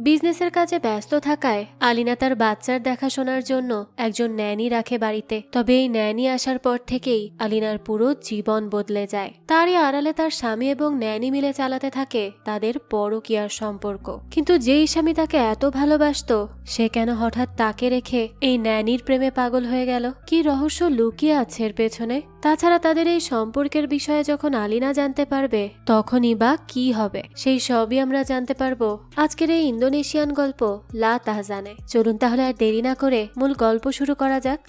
বিজনেসের কাজে ব্যস্ত থাকায় আলিনা তার বাচ্চার দেখাশোনার জন্য একজন ন্যানি রাখে বাড়িতে। তবে এই ন্যানি আসার পর থেকেই আলিনার পুরো জীবন বদলে যায়। তারই আড়ালে তার স্বামী এবং ন্যানি মিলে চালাতে থাকে তাদের পরকীয়ার সম্পর্ক। কিন্তু যেই স্বামী তাকে এত ভালোবাসতো, সে কেন হঠাৎ তাকে রেখে এই ন্যানির প্রেমে পাগল হয়ে গেল? কি রহস্য লুকিয়ে আছে এর পেছনে? তাছাড়া তাদের এই সম্পর্কের বিষয়ে যখন আলিনা জানতে পারবে, তখনই বা কি হবে, সেই সবই আমরা জানতে পারবো আজকের এই ইন্দোনেশিয়ান গল্প লা তাহজানে। চলুন তাহলে আর দেরি না করে মূল গল্প শুরু করা যাক।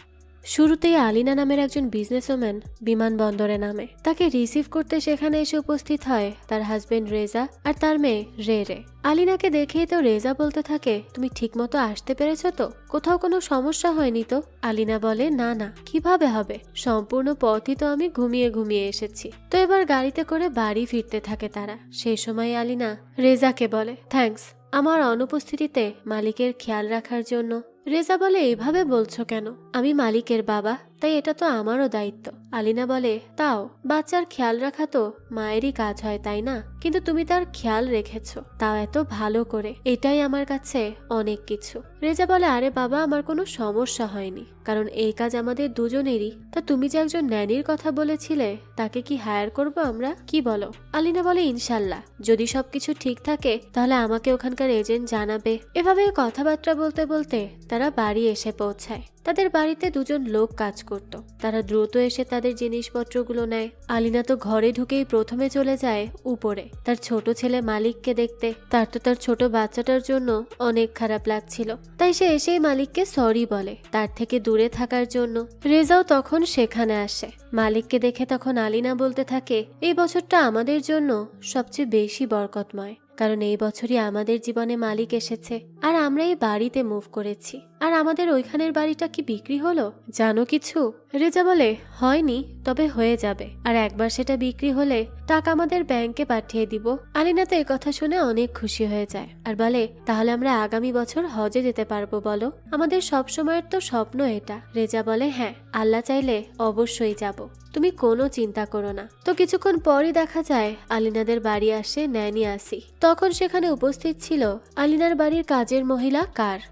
শুরুতেই আলিনা নামের একজন বিজনেসম্যান বিমানবন্দরে নামে। তাকে রিসিভ করতে সেখানে এসে উপস্থিত হয় তার হাজবেন্ড রেজা আর তার মেয়ে রে। আলিনাকে দেখেই তো রেজা বলতে থাকে, তুমি ঠিকমতো আসতে পেরেছ তো? কোথাও কোনো সমস্যা হয়নি তো? আলিনা বলে, না না, কিভাবে হবে, সম্পূর্ণ পথই তো আমি ঘুমিয়ে ঘুমিয়ে এসেছি। তো এবার গাড়িতে করে বাড়ি ফিরতে থাকে তারা। সেই সময় আলিনা রেজাকে বলে, থ্যাঙ্কস আমার অনুপস্থিতিতে মালিকের খেয়াল রাখার জন্য। রেজা বলে, এভাবে বলছো কেন? আমি মালিকের বাবা, তাই এটা তো আমারও দায়িত্ব। আলিনা বলে, তাও বাচ্চার খেয়াল রাখা তো মায়েরই কাজ হয়, তাই না? কিন্তু তুমি তার খেয়াল রেখেছো, তাও এত ভালো করে, এটাই আমার কাছে অনেক কিছু। রেজা বলে, আরে বাবা, আমার কোনো সমস্যা হয়নি, কারণ এই কাজ আমাদের দুজনেরই। তা তুমি যে একজন ন্যানির কথা বলেছিলে, তাকে কি হায়ার করব আমরা, কি বলো? আলিনা বলে, ইনশাল্লাহ, যদি সবকিছু ঠিক থাকে তাহলে আমাকে ওখানকার এজেন্ট জানাবে। এভাবে কথাবার্তা বলতে বলতে তারা বাড়ি এসে পৌঁছায়। তাদের বাড়িতে দুজন লোক কাজ করত। তারা দ্রুত এসে তাদের জিনিসপত্রগুলো নেয়। আলিনা তো ঘরে ঢুকেই প্রথমে চলে যায় উপরে তার ছোট ছেলে মালিককে দেখতে। তার তো তার ছোট বাচ্চাটার জন্য অনেক খারাপ লাগছিল, তাই সে এসেই মালিককে সরি বলে তার থেকে দূরে থাকার জন্য। রেজাও তখন সেখানে আসে। মালিককে দেখে তখন আলিনা বলতে থাকে, এই বছরটা আমাদের জন্য সবচেয়ে বেশি বরকতময়, কারণ এই বছরই আমাদের জীবনে মালিক এসেছে আর আমরা এই বাড়িতে মুভ করেছি। আর আমাদের ওইখানের বাড়িটা কি বিক্রি হলো জানো কিছু? রেজা বলে, হয়নি, তবে হয়ে যাবে, আর একবার সেটা বিক্রি হলে টাকা আমাদের ব্যাংকে পাঠিয়ে দিব। আলিনা তো কথা শুনে অনেক খুশি হয়ে যায় আর বলে, তাহলে আমরা আগামী বছর হজে যেতে পারবো বলো? আমাদের সব সময়ের তো স্বপ্ন এটা। রেজা বলে, হ্যাঁ, আল্লাহ চাইলে অবশ্যই যাব, তুমি কোনো চিন্তা করো না। তো কিছুক্ষণ পরই দেখা যায় আলিনাদের বাড়ি আসে ন্যানি আসি। তখন সেখানে উপস্থিত ছিল আলিনার বাড়ির কাজের মহিলা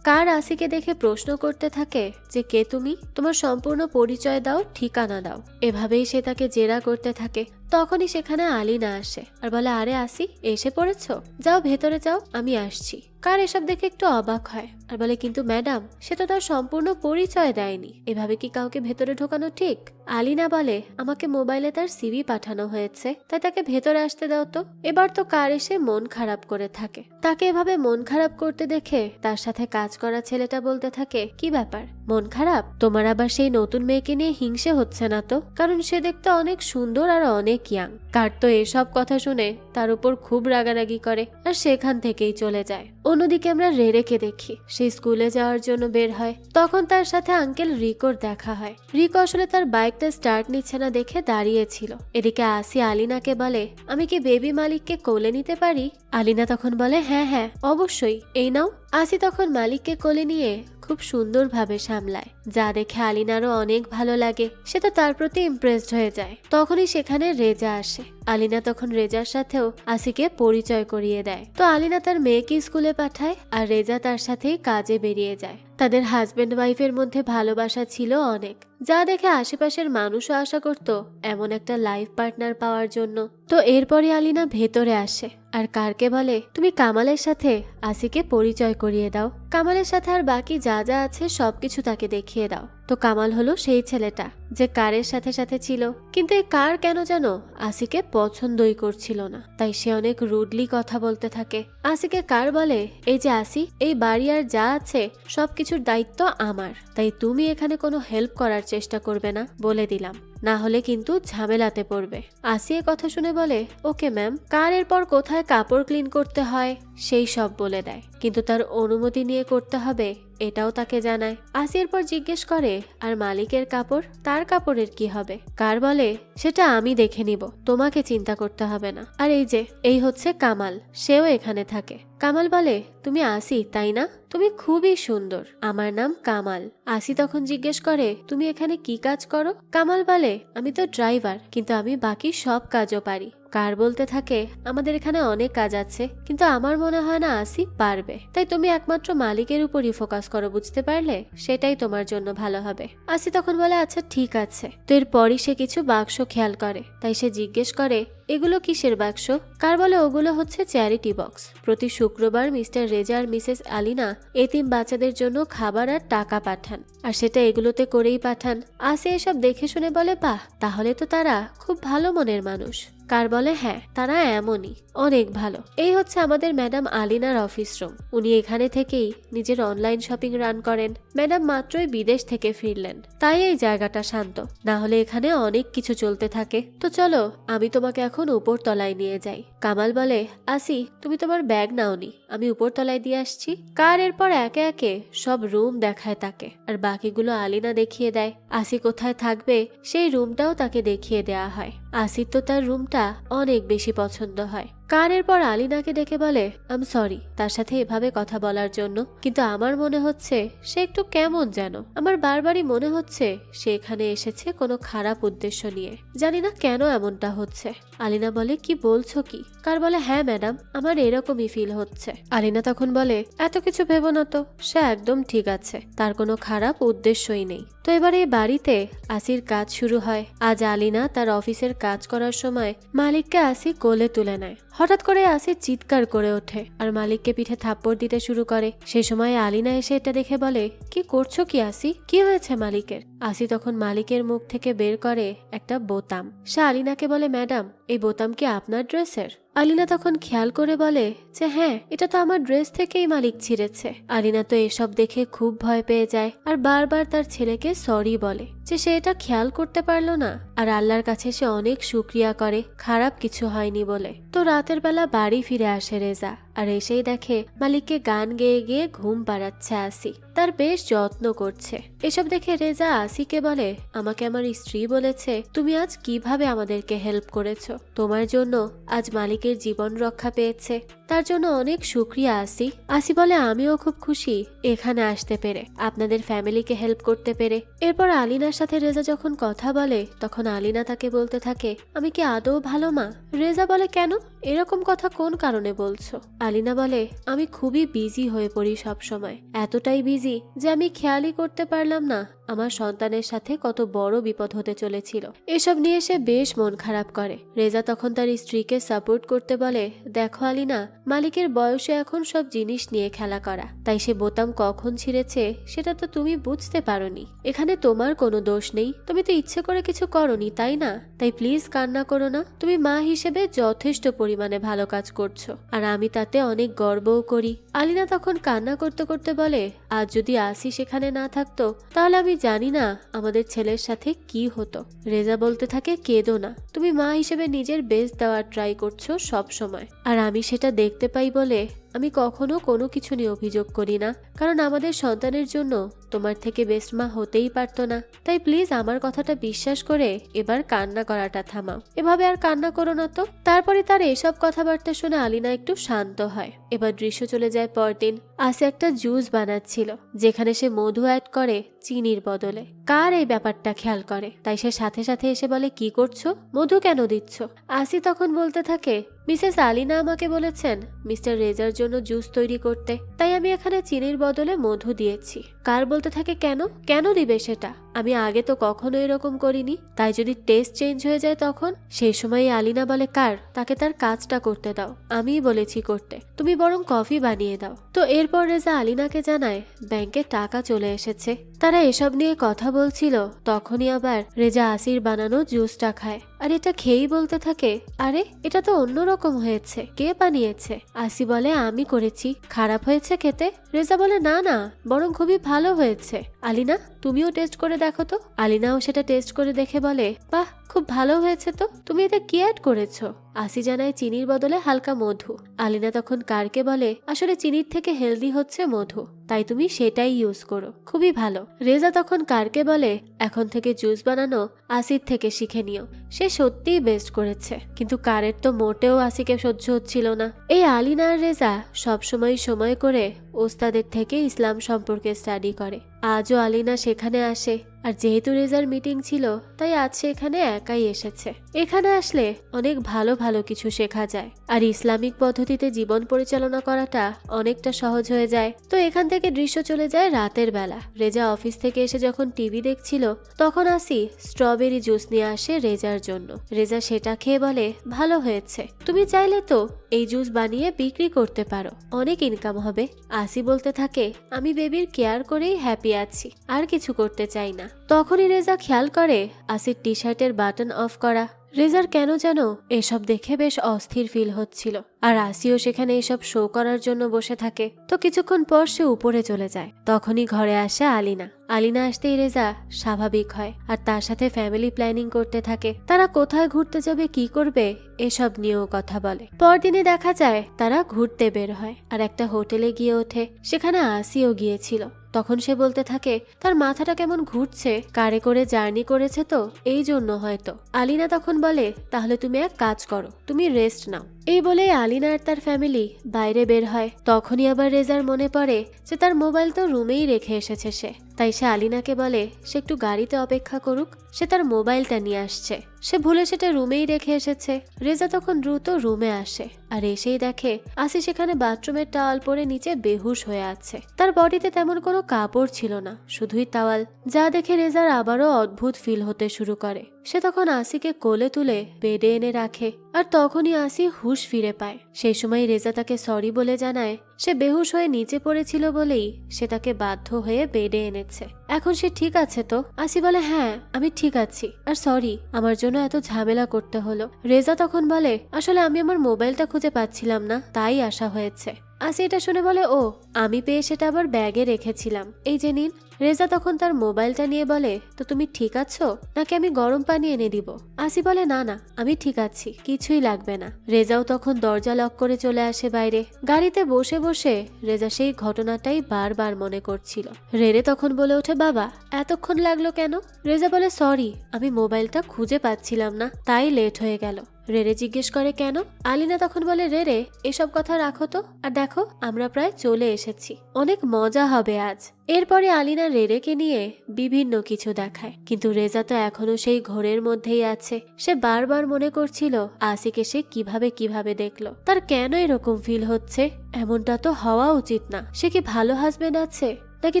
কার আসিকে দেখে প্রশ্ন করতে থাকে যে, কে তুমি, তোমার সম্পূর্ণ পরিচয় দাও, ঠিকানা দাও। এভাবেই সে তাকে জেরা করতে থাকে। তখনই সেখানে আলিনা আসে আর বলে, আরে আসি, এসে পড়েছো, যাও ভেতরে যাও, আমি আসছি। কার এসব দেখে একটু অবাক হয় আর বলে, কিন্তু ম্যাডাম, সে তো তার সম্পূর্ণ পরিচয় দেয়নি, এভাবে কি কাউকে ভেতরে ঢোকানো ঠিক? আলিনা বলে, আমাকে মোবাইলে তার সিভি পাঠানো হয়েছে, তাই তাকে ভেতরে আসতে দাও তো। এবার তো কার এসে মন খারাপ করে থাকে। তাকে এভাবে মন খারাপ করতে দেখে তার সাথে কাজ করা ছেলেটা বলতে থাকে, কি ব্যাপার, মন খারাপ? তোমার আবার সেই নতুন মেয়েকে নিয়ে হিংসে হচ্ছে না তো? কারণ সে দেখতে অনেক সুন্দর আর অনেক ইয়াং। কার তো এসব কথা শুনে তার উপর খুব রাগারাগি করে আর সেখান থেকেই চলে যায়। অন্যদিকে আমরা রেরেকে দেখি, সে স্কুলে যাওয়ার জন্য বের হয়। তখন তার সাথে আঙ্কেল রিকোর দেখা হয়। রিকো আসলে তার বাইকটা স্টার্ট নিচ্ছে না দেখে দাঁড়িয়েছিল। এদিকে আসি আলিনাকে বলে, আমি কি বেবি মালিককে কোলে নিতে পারি? আলিনা তখন বলে, হ্যাঁ হ্যাঁ, অবশ্যই, এই নাও। আসি তখন মালিককে কোলে নিয়ে খুব সুন্দরভাবে সামলায়, যা দেখে আলিনারও অনেক ভালো লাগে। সে তো তার প্রতি ইমপ্রেসড হয়ে যায়। তখনই সেখানে রেজা আসে। আলিনা তখন রেজার সাথেও আসিকে পরিচয় করিয়ে দেয়। তো আলিনা তার মেয়েকে স্কুলে পাঠায় আর রেজা তার সাথেই কাজে বেরিয়ে যায়। তাদের হাজবেন্ড ওয়াইফের মধ্যে ভালোবাসা ছিল অনেক, যা দেখে আশেপাশের মানুষও আশা করত এমন একটা লাইফ পার্টনার পাওয়ার জন্য। তো এরপরে আলিনা ভেতরে আসে আর কারকে বলে, তুমি কামালের সাথে আসিকে পরিচয় করিয়ে দাও। কামালের সাথে আর বাকি যা যা আছে সবকিছু তাকে দেখিয়ে দাও। তো কামাল হলো সেই ছেলেটা যে কারের সাথে সাথে ছিল, কিন্তু এই কার কেন যেন আসিকে পছন্দই করছিল না, তাই সে অনেক রুডলি কথা বলতে থাকে। আসিকে কার বলে, এই যে আসি, এই বাড়ি আর যা আছে সবকিছুর দায়িত্ব আমার, তাই তুমি এখানে কোনো হেল্প করার চেষ্টা করবে না, বলে দিলাম, না হলে কিন্তু ঝামেলাতে পড়বে। আসি এ কথা শুনে বলে, ওকে ম্যাম। কার এরপর কোথায় কাপড় ক্লিন করতে হয় সেই সব বলে দেয়, কিন্তু তার অনুমতি নিয়ে করতে হবে এটাও তাকে জানায়। আসি এরপর জিজ্ঞেস করে, আর মালিকের কাপড়, তার কাপড়ের কি হবে? কার বলে, সেটা আমি দেখে নিব, তোমাকে চিন্তা করতে হবে না। আর এই যে, এই হচ্ছে কামাল, সেও এখানে থাকে। কামাল বলে, তুমি আসি তাই না? তুমি খুবই সুন্দর, আমার নাম কামাল। আসি তখন জিজ্ঞেস করে, তুমি এখানে কি কাজ করো? কামাল বলে, আমি তো ড্রাইভার, কিন্তু আমি বাকি সব কাজও পারি। কার বলতে থাকে, আমাদের এখানে অনেক কাজ আছে, কিন্তু আমার মনে হয় না আসি পারবে, তাই তুমি একমাত্র মালিকের উপরই ফোকাস করো, বুঝতে পারলে? সেটাই তোমার জন্য ভালো হবে। আসি তখন বলে, আচ্ছা ঠিক আছে। তো এরপরই সে কিছু বাক্স খেয়াল করে, তাই সে জিজ্ঞেস করে, এগুলো কিসের বাক্স? কার বলে, ওগুলো হচ্ছে চ্যারিটি বক্স। প্রতি শুক্রবার মিস্টার রেজা আর মিসেস আলিনা এতিম বাচ্চাদের জন্য খাবার আর টাকা পাঠান, আর সেটা এগুলোতে করেই পাঠান। আসি এসব দেখে শুনে বলে, বাহ, তাহলে তো তারা খুব ভালো মনের মানুষ। কার বলে, হ্যাঁ, তারা এমনই, অনেক ভালো। এই হচ্ছে আমাদের ম্যাডাম আলিনার অফিস রুম। উনি এখানে থেকেই নিজের অনলাইন শপিং রান করেন। ম্যাডাম মাত্রই বিদেশ থেকে ফিরলেন, তাই এই জায়গাটা শান্ত, না হলে এখানে অনেক কিছু চলতে থাকে। তো চলো, আমি তোমাকে এখন উপর তলায় নিয়ে যাই। কামাল বলে, আসি, তুমি তোমার ব্যাগ নাওনি, আমি উপর তলায় দিয়ে আসছি। কার এরপর একে একে সব রুম দেখায় তাকে, আর বাকিগুলো আলিনা দেখিয়ে দেয়। আসি কোথায় থাকবে সেই রুমটাও তাকে দেখিয়ে দেয়া হয়। আসির তো তার রুমটা অনেক বেশি পছন্দ হয়। কারের পর আলিনাকে ডেকে বলে, আম সরি তার সাথে এভাবে কথা বলার জন্য, কিন্তু আমার মনে হচ্ছে সে একটু কেমন যেন। আমার বারবারই মনে হচ্ছে সে এখানে এসেছে কোনো খারাপ উদ্দেশ্য নিয়ে। জানি না কেন এমনটা হচ্ছে। আলিনা বলে, কি বলছো কি? কার বলে, হ্যাঁ ম্যাডাম, আমার এরকমই ফিল হচ্ছে। আলিনা তখন বলে, এত কিছু ভেবো না তো, সে একদম ঠিক আছে, তার কোনো খারাপ উদ্দেশ্যই নেই। তো এবার এই বাড়িতে আসির কাজ শুরু হয়। আজ আলিনা তার অফিসের কাজ করার সময় মালিককে আসি কোলে তুলে নেয়। হঠাৎ করে আসি চিৎকার করে ওঠে আর মালিককে পিঠে থাপ্পড় দিতে শুরু করে। সেই সময় আলিনা এসে এটা দেখে বলে, কি করছো কি আসি? কি হয়েছে মালিকের? আসি তখন মালিকের মুখ থেকে বের করে একটা বোতাম। সে আলিনাকে বলে, ম্যাডাম, এই বোতাম কি আপনার ড্রেসের? আলিনা তখন খেয়াল করে বলে যে হ্যাঁ, এটা তো আমার ড্রেস থেকেই মালিক ছিঁড়েছে। আলিনা তো এসব দেখে খুব ভয় পেয়ে যায় আর বারবার তার ছেলেকে সরি বলে যে সে এটা খেয়াল করতে পারলো না, আর আল্লাহর কাছে সে অনেক শুকরিয়া করে খারাপ কিছু হয়নি বলে। তো রাতের বেলা বাড়ি ফিরে আসে রেজা, আর এসেই দেখে মালিককে গান গেয়ে গিয়ে ঘুম পাড়াচ্ছে আসি, তার বেশ যত্ন করছে। এসব দেখে রেজা আসিকে বলে, আমাকে আমার স্ত্রী বলেছে তুমি আজ কিভাবে আমাদেরকে হেল্প করেছো, তোমার জন্য আজ মালিকের জীবন রক্ষা পেয়েছে, তার জন্য অনেক শুকরিয়া আসি। আসি বলে, আমিও খুব খুশি এখানে আসতে পেরে, আপনাদের ফ্যামিলিকে হেল্প করতে পেরে। এরপর আলিনার সাথে রেজা যখন কথা বলে তখন আলিনা তাকে বলতে থাকে, আমি কি আদৌ ভালো মা? রেজা বলে, কেন, এরকম কথা কোন কারণে বলছো? আলিনা বলে, আমি খুবই বিজি হয়ে পড়ি সব সময়, এতটাই বিজি যে আমি খেয়ালই করতে পারলাম না আমার সন্তানের সাথে কত বড় বিপদ হতে চলেছিল। এসব নিয়ে সে বেশ মন খারাপ করে। রেজা তখন তার স্ত্রীকে সাপোর্ট করতে বলে, দেখো আলিনা, মালিকের বয়সে এখন সব জিনিস নিয়ে খেলা করা, তাই সে বোতাম কখন ছিঁড়েছে সেটা তো তুমি বুঝতে পারোনি। এখানে তোমার কোনো দোষ নেই, তুমি তো ইচ্ছে করে কিছু করনি, তাই না? তাই প্লিজ কান্না করো না, তুমি মা হিসেবে যথেষ্ট পরিমাণে ভালো কাজ করছো, আর আমি তাতে অনেক গর্বও করি। আলিনা তখন কান্না করতে করতে বলে, আজ যদি আসি সেখানে না থাকতো তাহলে আমি জানি না আমাদের ছেলের সাথে কি হতো। রেজা বলতে থাকে, কেঁদো না, তুমি মা হিসেবে নিজের বেস্ট দেওয়ার ট্রাই করছো সব সময়, আর আমি সেটা দেখতে পাই বলে আমি কখনো কোনো কিছু নিয়ে অভিযোগ করি না, কারণ আমাদের সন্তানের জন্য তোমার থেকে বেস্ট মা হতেই পারতো না। তাই প্লিজ আমার কথাটা বিশ্বাস করে এবার কান্না করাটা থামাও, এভাবে আর কান্না করো না তো। তারপরে তার এসব কথাবার্তা শুনে আলিনা একটু শান্ত হয়। এবার দৃশ্য চলে যায় পরদিন। আসি একটা জুস বানাচ্ছিল যেখানে সে মধু অ্যাড করে চিনির বদলে। কার এই ব্যাপারটা খেয়াল করে, তাই সে সাথে সাথে এসে বলে, কি করছো, মধু কেন দিচ্ছ? আসি তখন বলতে থাকে, মিসেস আলিনা আমাকে বলেছেন মিস্টার রেজার জন্য জুস তৈরি করতে, তাই আমি এখানে চিনির বদলে মধু দিয়েছি। কার বলতে থাকে, কেন কেন দিবে সেটা? আমি আগে তো কখনো এরকম করিনি, তাই যদি টেস্ট চেঞ্জ হয়ে যায় তখন? সেই সময় আলিনা বলে, কার, তাকে তার কাজটা করতে দাও, আমিই বলেছি করতে, তুমি বরং কফি বানিয়ে দাও। তো এরপর রেজা আলিনাকে জানায় ব্যাংকে টাকা চলে এসেছে। তারা এসব নিয়ে কথা বলছিল, তখনই আবার রেজা আসির বানানো জুসটা খায়, আর এটা খেয়েই বলতে থাকে, আরে এটা তো অন্যরকম হয়েছে, কে বানিয়েছে? আসি বলে, আমি করেছি, খারাপ হয়েছে খেতে? রেজা বলে, না না, বরং খুবই ভালো হয়েছে। আলিনা, তুমিও টেস্ট করে দেখো তো। আলিনাও সেটা টেস্ট করে দেখে বলে, বাহ, খুব ভালো হয়েছে তো, তুমি এটা কি অ্যাড করেছো? আসি জানায় চিনির বদলে হালকা মধু। আলিনা তখন কারকে বলে, আসলে চিনির থেকে হেলদি হচ্ছে মধু, তাই তুমি সেটাই ইউজ করো, খুবই ভালো। রেজা তখন কারকে বলে, এখন থেকে জুস বানানো আসির থেকে শিখে নিও, সে সত্যিই বেস্ট করেছে। কিন্তু কারের তো মোটেও আসিকে সহ্য হচ্ছিল না। এই আলিনা আর রেজা সবসময় সময় করে ওস্তাদের থেকে ইসলাম সম্পর্কে স্টাডি করে। আজও আলিনা সেখানে আসে আর যেহেতু রেজার মিটিং ছিল তাই আজ সে এখানে একাই এসেছে। এখানে আসলে অনেক ভালো ভালো কিছু শেখা যায়, আর ইসলামিক পদ্ধতিতে জীবন পরিচালনা করাটা অনেকটা সহজ হয়ে যায়। তো এখান থেকে দৃশ্য চলে যায় রাতের বেলা। রেজা অফিস থেকে এসে যখন টিভি দেখছিল তখন আসি স্ট্রবেরি জুস নিয়ে আসে রেজার জন্য। রেজা সেটা খেয়ে বলে, ভালো হয়েছে, তুমি চাইলে তো এই জুস বানিয়ে বিক্রি করতে পারো, অনেক ইনকাম হবে। আসি বলতে থাকে, আমি বেবির কেয়ার করেই হ্যাপি আছি, আর কিছু করতে চাই না। তখনই রেজা খেয়াল করে আসির টি শার্টের বাটন অফ করা। রেজার কেন যেন এসব দেখে বেশ অস্থির ফিল হচ্ছিল, আর আসিও সেখানে এসব শো করার জন্য বসে থাকে। তো কিছুক্ষণ পর সে উপরে চলে যায়। তখনই ঘরে আসে আলিনা। আলিনা আসতেই রেজা স্বাভাবিক হয় আর তার সাথে ফ্যামিলি প্ল্যানিং করতে থাকে। তারা কোথায় ঘুরতে যাবে, কি করবে, এসব নিয়েও কথা বলে। পরদিনে দেখা যায় তারা ঘুরতে বের হয় আর একটা হোটেলে গিয়ে ওঠে। সেখানে আসিও গিয়েছিল। তখন সে বলতে থাকে তার মাথাটা কেমন ঘুরছে, কারে করে জার্নি করেছে তো এই জন্য হয়তো। আলিনা তখন বলে, তাহলে তুমি এক কাজ করো, তুমি রেস্ট নাও। এই বলে আলিনা আর তার ফ্যামিলি বাইরে বের হয়। তখনই আবার রেজার মনে পড়ে যে তার মোবাইল তো রুমেই রেখে এসেছে সে। তাই সে আলিনাকে বলে সে একটু গাড়িতে অপেক্ষা করুক, সে তার মোবাইলটা নিয়ে আসছে। সে ভুলে সেটা রুমেই রেখে এসেছে। রেজা তখন দ্রুত রুমে আসে আর এসেই দেখে আসি সেখানে বাথরুমের টাওয়াল পরে নিচে বেহুশ হয়ে আছে। তার বডিতে তেমন কোনো কাপড় ছিল না, শুধুই টাওয়াল। যা দেখে রেজার আবারও অদ্ভুত ফিল হতে শুরু করে। সে তখন আসিকে কোলে তুলে বেডে এনে রাখে আর তখনই আসি হুশ ফিরে পায়। সেই সময় রেজা তাকে সরি বলে জানায় সে বেহুশ হয়ে নিচে পড়েছিল বলেই সে তাকে বাধ্য হয়ে বেডে এনেছে। এখন সে ঠিক আছে তো? আসি বলে, হ্যাঁ আমি ঠিক আছি, আর সরি আমার জন্য এত ঝামেলা করতে হলো। রেজা তখন বলে, আসলে আমি আমার মোবাইলটা খুঁজে পাচ্ছিলাম না, তাই আসা হয়েছে। আসি এটা শুনে বলে, ও আমি পেয়ে সেটা আবার ব্যাগে রেখেছিলাম, এই যে নিন। রেজা তখন তার মোবাইলটা নিয়ে বলে, তো তুমি ঠিক আছো নাকি আমি গরম পানি এনে দিব? আসি বলে, না না আমি ঠিক আছি, কিছুই লাগবে না। রেজাও তখন দরজা লক করে চলে আসে বাইরে। গাড়িতে বসে বসে রেজা সেই ঘটনাটাই বারবার মনে করছিল। রেরে তখন বলে ওঠে, বাবা এতক্ষণ লাগলো কেন? রেজা বলে, সরি আমি মোবাইলটা খুঁজে পাচ্ছিলাম না, তাই লেট হয়ে গেল। রেরে জিজ্ঞেস করে, কেন? আলিনা তখন বলে, রেরে এসব কথা রাখো তো, আর দেখো আমরা প্রায় চলে এসেছি, অনেক মজা হবে আজ। এরপরে আলিনা রেরেকে নিয়ে বিভিন্ন কিছু দেখায়, কিন্তু রেজা তো এখনো সেই ঘোরের মধ্যেই আছে। সে বারবার মনে করছিল আসিকে সে কিভাবে দেখলো, তার কেন এরকম ফিল হচ্ছে? এমনটা তো হওয়া উচিত না। সে কি ভালো হাজবেন্ড আছে নাকি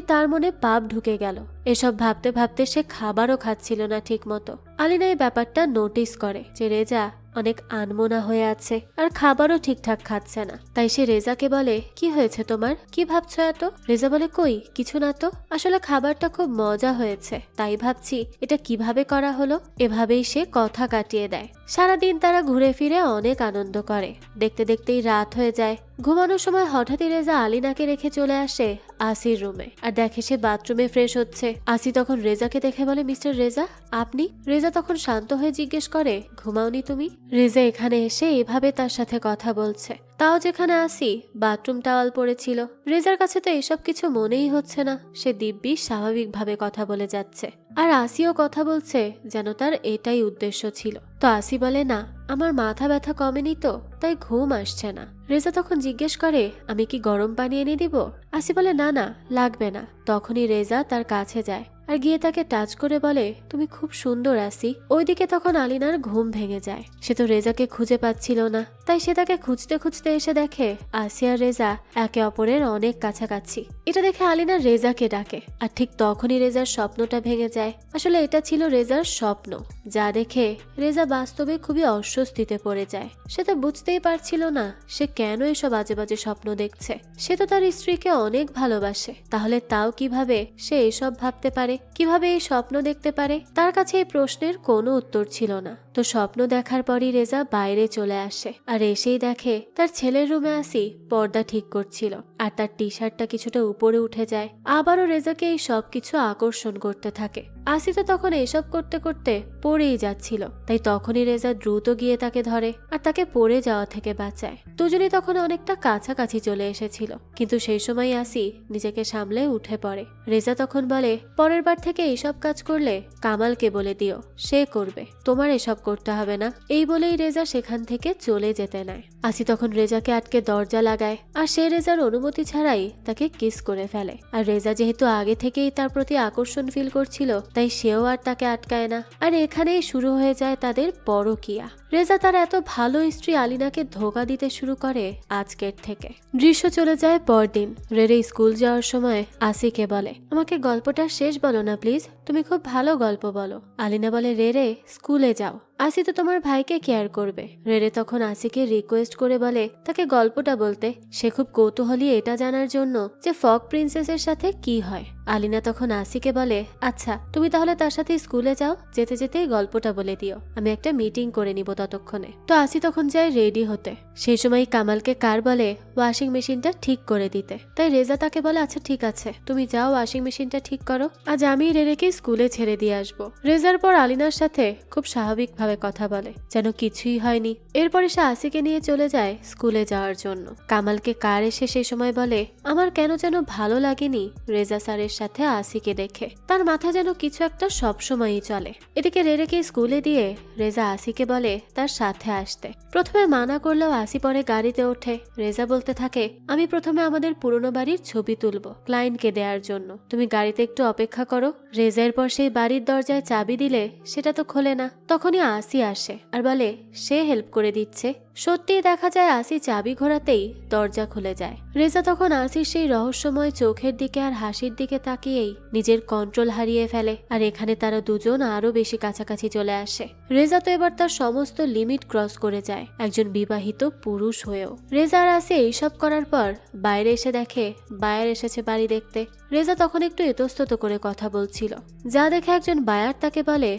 তার মনে পাপ ঢুকে গেল? এসব ভাবতে ভাবতে সে খাবারও খাচ্ছিল না ঠিক মতো। আলিনা এই ব্যাপারটা নোটিস করে যে রেজা অনেক আনমনা হয়ে আছে আর খাবারও ঠিকঠাক খাচ্ছে না। তাই সে রেজাকে বলে, কি হয়েছে তোমার, কি ভাবছো এত? রেজা বলে, কই কিছু না তো, আসলে খাবারটা খুব মজা হয়েছে, তাই ভাবছি এটা কিভাবে করা হলো। এভাবেই সে কথা কাটিয়ে দেয়। সারাদিন তারা ঘুরে ফিরে অনেক আনন্দ করে। দেখতে দেখতেই রাত হয়ে যায়। ঘুমানোর সময় হঠাৎই রেজা আলিনাকে রেখে চলে আসে আসির রুমে আর দেখে সে বাথরুমে ফ্রেশ হচ্ছে। আসি তখন রেজাকে দেখে বলে, মিস্টার রেজা আপনি? রেজা তখন শান্ত হয়ে জিজ্ঞেস করে, ঘুমাওনি তুমি? রেজা এখানে এসে এভাবে তার সাথে কথা বলছে, তাও যেখানে আসি বাথরুম টাওয়াল পড়েছিল। রেজার কাছে তো এসব কিছু মনেই হচ্ছে না, সে দিব্যি স্বাভাবিকভাবে কথা বলে যাচ্ছে। আর আসিও কথা বলছে যেন তার এটাই উদ্দেশ্য ছিল। তো আসি বলে, না আমার মাথা ব্যথা কমেনি তো, তাই ঘুম আসছে না। রেজা তখন জিজ্ঞেস করে, আমি কি গরম পানি এনে দিব? আসি বলে, না না লাগবে না। তখনই রেজা তার কাছে যায় আর গিয়ে তাকে টাচ করে বলে, তুমি খুব সুন্দর আসি। ওইদিকে তখন আলিনার ঘুম ভেঙে যায়। সে তো রেজাকে খুঁজে পাচ্ছিল না, তাই সে তাকে খুঁজতে খুঁজতে এসে দেখে আসি আর রেজা একে অপরের অনেক কাছাকাছি। এটা দেখে আলিনা রেজাকে ডাকে, আর ঠিক তখনই রেজার স্বপ্নটা ভেঙে যায়। আসলে এটা ছিল রেজার স্বপ্ন, যা দেখে রেজা বাস্তবে খুবই অস্বস্তিতে পড়ে যায়। সে তো বুঝতেই পারছিল না সে কেন এসব আজে বাজে স্বপ্ন দেখছে। সে তো তার স্ত্রীকে অনেক ভালোবাসে, তাহলে তাও কিভাবে সে এসব ভাবতে পারে, কিভাবে এই স্বপ্ন দেখতে পারে? তার কাছে এই প্রশ্নের কোনো উত্তর ছিল না। তো স্বপ্ন দেখার পরই রেজা বাইরে চলে আসে আর এসেই দেখে তার ছেলের রুমে আসি পর্দা ঠিক করছিল আর তার টি শার্টটা কিছুটা উপরে উঠে যায়। আবারও রেজাকে এই সব কিছু আকর্ষণ করতে থাকে। আসি তো তখন এসব করতে করতে পড়েই যাচ্ছিল, তাই তখনই রেজা দ্রুত গিয়ে তাকে ধরে আর তাকে পড়ে যাওয়া থেকে বাঁচায়। দুজনেই তখন অনেকটা কাছাকাছি চলে এসেছিল, কিন্তু সেই সময় আসি নিজেকে সামলে উঠে পড়ে। রেজা তখন বলে, পরের বার থেকে এইসব কাজ করলে কামালকে বলে দিও, সে করবে, তোমার এসব করতে হবে না। এই বলেই রেজা সেখান থেকে চলে যেতে নেয়। আসি তখন রেজাকে আটকে দরজা লাগায় আর সে রেজার অনুমতি ছাড়াই তাকে কিস করে ফেলে। আর রেজা যেহেতু আগে থেকেই তার প্রতি আকর্ষণ ফিল করছিল তাই সেও আর তাকে আটকায় না। আর এখানেই শুরু হয়ে যায় তাদের পরকীয়া। রেজা তার এত ভালো স্ত্রী আলিনাকে ধোঁকা দিতে শুরু করে আজকের থেকে। দৃশ্য চলে যায় পরদিন। রেরে স্কুল যাওয়ার সময় আসিকে বলে, আমাকে গল্পটা শেষ বলো না প্লিজ, তুমি খুব ভালো গল্প বলো। আলিনা বলে, রেরে স্কুলে যাও, আসি তো তোমার ভাইকে কেয়ার করবে। রেরে তখন আসিকে রিকোয়েস্ট করে বলে তাকে গল্পটা বলতে। সে খুব কৌতূহলী এটা জানার জন্য যে ফগ প্রিন্সেসের সাথে কি হয়। আলিনা তখন আসিকে বলে, আচ্ছা তুমি তাহলে তার সাথে স্কুলে যাও, যেতে যেতেই গল্পটা বলে দিও, আমি একটা মিটিং করে নিব ততক্ষণে। তো আসি তখন যায় রেডি হতে। সেই সময় কামালকে কার বলে ওয়াশিং মেশিনটা ঠিক করে দিতে। তাই রেজা তাকে বলে, আচ্ছা ঠিক আছে তুমি যাও ওয়াশিং মেশিনটা ঠিক করো, আজ আমি রেরেকে স্কুলে ছেড়ে দিয়ে আসবো। রেজার পর আলিনার সাথে খুব স্বাভাবিকভাবে কথা বলে যেন কিছুই হয়নি। এরপরে সে আসিকে নিয়ে চলে যায় স্কুলে যাওয়ার জন্য। কামালকে কার এসে সেই সময় বলে, আমার কেন যেন ভালো লাগেনি রেজা স্যারের সাথে আসিকে দেখে, তার মাথা যেন কিছু একটা সবসময়ই চলে। এদিকে রেরেকে স্কুলে দিয়ে রেজা আসিকে বলে তার সাথে আসতে। প্রথমে মানা করলেও আসি পরে গাড়িতে ওঠে। রেজা বলতে থাকে, আমি প্রথমে আমাদের পুরনো বাড়ির ছবি তুলবো ক্লায়েন্টকে দেওয়ার জন্য, তুমি গাড়িতে একটু অপেক্ষা করো। রেজার পর সেই বাড়ির দরজায় চাবি দিলে সেটা তো খোলে না। তখনই আসি আসে আর বলে সে হেল্প করে দিচ্ছে। সত্যিই দেখা যায় আসি চাবি ঘোরাতেই দরজা খুলে যায়। রেজা তখন আসির সেই রহস্যময় চোখের দিকে আর হাসির দিকে তাকিয়েই নিজের কন্ট্রোল হারিয়ে ফেলে। আর এখানে তারা দুজন আরো বেশি কাছাকাছি চলে আসে। রেজা তো এবার তার সমস্ত লিমিট ক্রস করে যায় একজন বিবাহিত পুরুষ হয়েও। রেজা আর আসি এইসব করার পর বাইরে এসে দেখে বায়ার এসেছে বাড়ি দেখতে। রেজা তখন একটু ইতস্তত করে কথা বলছিল, যা দেখে একজন বায়ার তাকে বলে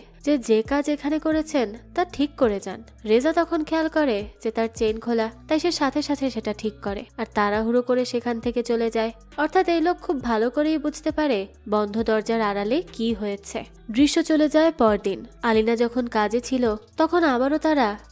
যে কাজ এখানে করেছেন তা ঠিক করে যান। রেজা তখন খেয়াল করে যে তার চেন খোলা, তাই সে সাথে সাথে সেটা ঠিক করে আর তাড়াহুড়ো করে সেখান থেকে চলে যায়। অর্থাৎ এই লোক খুব ভালো করেই বুঝতে পারে বন্ধ দরজার আড়ালে কি হয়েছে। দৃশ্য চলে যায় পরদিন। আলিনা যখন কাজে ছিল তখন আবারও